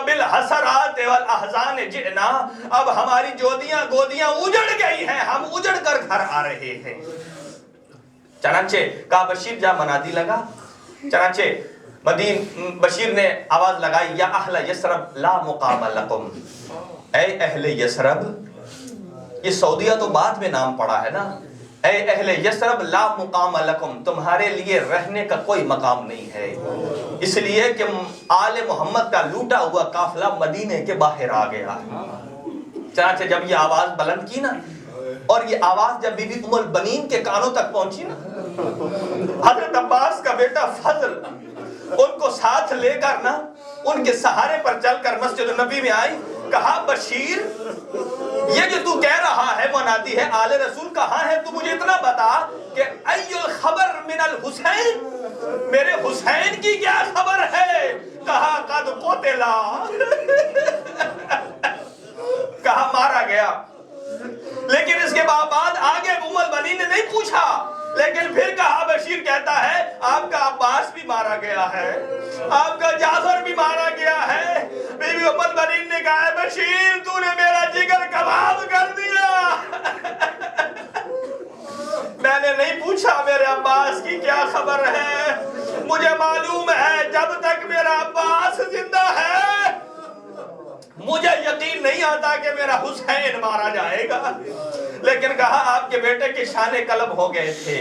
بالحسرات والاحزان جئنا، اب ہماری گودیاں اجڑ گئی ہیں، ہم اجڑ کر گھر آ رہے ہیں۔ چنانچہ کہا بشیر جا منادی لگا۔ چنانچہ بشیر نے آواز لگائی، یا اہل یثرب لا مقام لکم، اے اہل یثرب، یہ سعودیہ تو بعد میں نام پڑا ہے نا، اے اہل یثرب لا مقام لکم، تمہارے لیے رہنے کا کوئی مقام نہیں ہے، اس لیے کہ آل محمد کا لوٹا ہوا قافلہ مدینے کے باہر آ گیا۔ چنانچہ جب یہ آواز بلند کی نا، اور یہ آواز جب بی بی ام البنین کے کانوں تک پہنچی نا، حضرت عباس کا بیٹا فضل ان کو ساتھ لے کر نا ان کے سہارے پر چل کر مسجد نبی میں آئی. کہا بشیر یہ جو تو کہہ رہا ہے منادی ہے آل رسول کہاں ہے؟ تو مجھے اتنا بتا کہ ای الخبر من الحسین، میرے حسین کی کیا خبر ہے؟ کہا قد قتلا، کہا مارا گیا. لیکن اس کے بعد آگے ام البنین نے نہیں پوچھا، لیکن پھر کہا بشیر کہتا ہے آپ کا عباس بھی مارا گیا ہے، آپ کا جعفر بھی مارا گیا ہے. بی بی ام البنین نے کہا ہے بشیر تو نے میرا جگر کباب کر دیا. میں نے نہیں پوچھا میرے عباس کی کیا خبر ہے، مجھے معلوم ہے جب تک میرا عباس زندہ ہے مجھے یقین نہیں آتا کہ میرا حسین مارا جائے گا. لیکن کہا آپ کے بیٹے کے شان قلب ہو گئے تھے.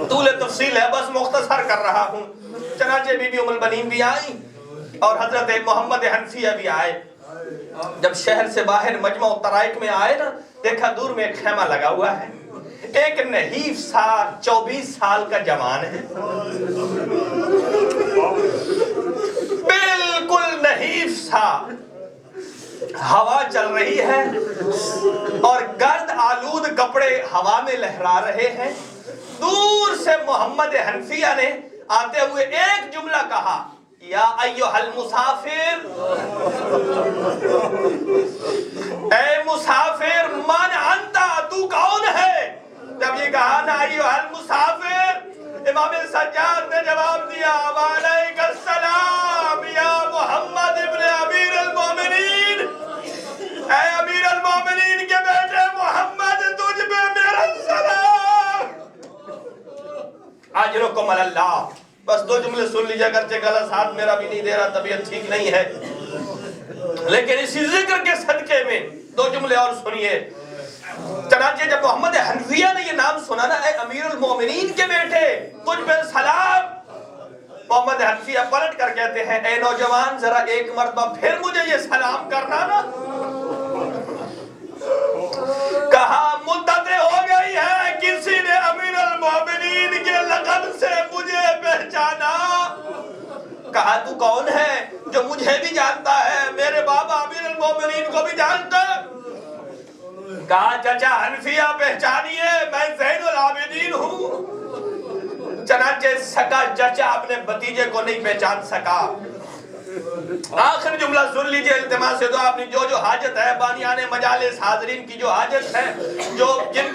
طول تفصیل ہے بس مختصر کر رہا ہوں. چنانچہ بی بی ام البنین بھی آئیں اور حضرت محمد حنفیہ بھی آئے. جب شہر سے باہر مجمع الطرائق میں آئے نا دیکھا دور میں ایک خیمہ لگا ہوا ہے. ایک نحیف سا 24 سال کا جوان ہے، بالکل نحیف سا. ہوا چل رہی ہے اور گرد آلود کپڑے ہوا میں لہرا رہے ہیں. دور سے محمد حنفیہ نے آتے ہوئے ایک جملہ کہا یا ایھا المسافر، اے مسافر من انت، تو کون ہے؟ جب یہ کہا نا ایھا المسافر، امام سجاد نے جواب دیا وعلیک السلام یا محمد ابن امیر المومنین، اے امیر المومنین کے بیٹے محمد تجھ پہ میرا سلام. اجرکم علی اللہ. بس 2 جملے سن لیجئے، اگرچہ گلا ساتھ میرا بھی نہیں دے رہا، طبیعت ٹھیک نہیں ہے، لیکن اسی ذکر کے صدقے میں 2 جملے اور سنیے. چنانچہ جب محمد حنفیہ نے یہ نام سنا نا اے امیر المومنین کے بیٹے تجھ پہ سلام، محمد حنفیہ پلٹ کر کہتے ہیں اے نوجوان ذرا ایک مرتبہ پھر مجھے یہ سلام کرنا نا. کہا مدتیں ہو گئی ہے کسی نے امیر المومنین کے لقب سے مجھے پہچانا. کہا تو کون ہے جو مجھے بھی جانتا ہے، میرے بابا امیر المومنین کو بھی جانتا ہے؟ کہا چچا حنفیہ پہچانیے میں زین العابدین ہوں. چنانچہ سکا چچا اپنے بھتیجے کو نہیں پہچان سکا. آخر جملہ سن لیجئے التماس سے دعا، اپنی جو حاجت ہے بانیان مجالس حاضرین کی جو حاجت ہے، جو جن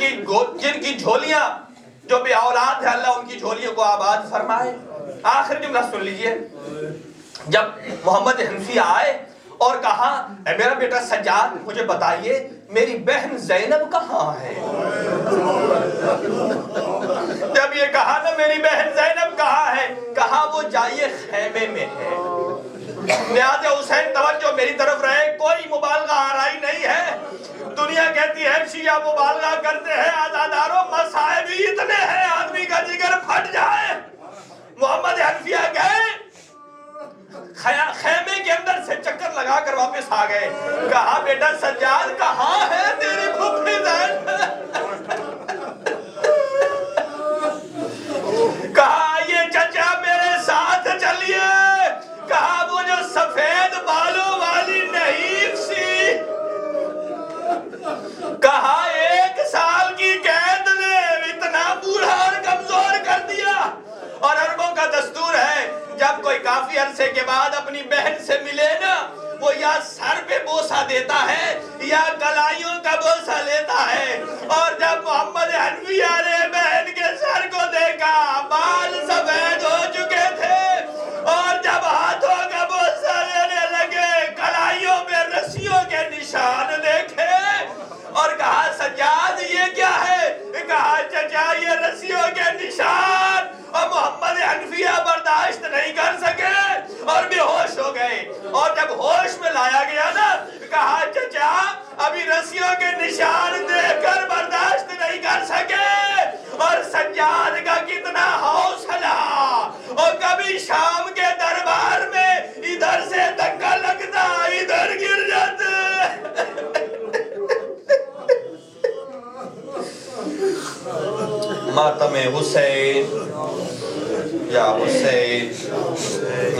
کی جھولیاں جو بے اولاد ہے اللہ ان کی جھولیوں کو آباد فرمائے. آخر جملہ سن لیجئے. جب محمد حنفیہ آئے اور کہا اے میرا بیٹا سجاد مجھے بتائیے میری بہن زینب کہاں ہے؟ جب یہ کہا نا میری بہن زینب کہاں ہے، کہا وہ جائیے خیمے میں ہے. نیاز حسین توجہ میری طرف رہے، کوئی مبالغہ آرائی نہیں ہے. دنیا کہتی ہے شیعہ مبالغہ کرتے ہیں، عزاداروں مسائب ہی اتنے ہیں آدمی کا جگر پھٹ جائے. محمد حنفیہ گئے خیمے کے اندر سے چکر لگا کر واپس آ گئے. کہا بیٹا سجاد کہاں ہے تیری پھوپھی زینب؟ کہا یہ چچا میرے ساتھ چلیے. کہا وہ جو سفید بالوں والی نحیف سی، کہا 1 سال کی قید نے اتنا بوڑھا اور کمزور کر دیا. اور عربوں کا دستور ہے جب کوئی کافی عرصے کے بعد اپنی بہن سے ملے نا وہ یا سر پہ بوسہ دیتا ہے یا کلائیوں کا بوسہ لیتا ہے. اور جب محمد حنفیہ نے بہن کے سر کو دیکھا بال سفید ہو چکے تھے، اور جب ہاتھوں کا بوسہ لینے لگے کلائیوں میں رسیوں کے نشان دیکھے اور کہا سجاد یہ کیا ہے؟ کہا چچا یہ رسیوں کے نشان. اور محمد حنفیہ برداشت نہیں کر سکے اور بے ہوش ہو گئے. اور جب ہوش میں لایا گیا نا کہا چچا ابھی رسیوں کے نشان دیکھ کر برداشت نہیں کر سکے. اور سجاد کا کتنا حوصلہ، اور کبھی شام کے دربار میں ادھر سے دھکا لگتا ادھر گر جاتے. ماتم حسین یا حسین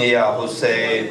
یا حسین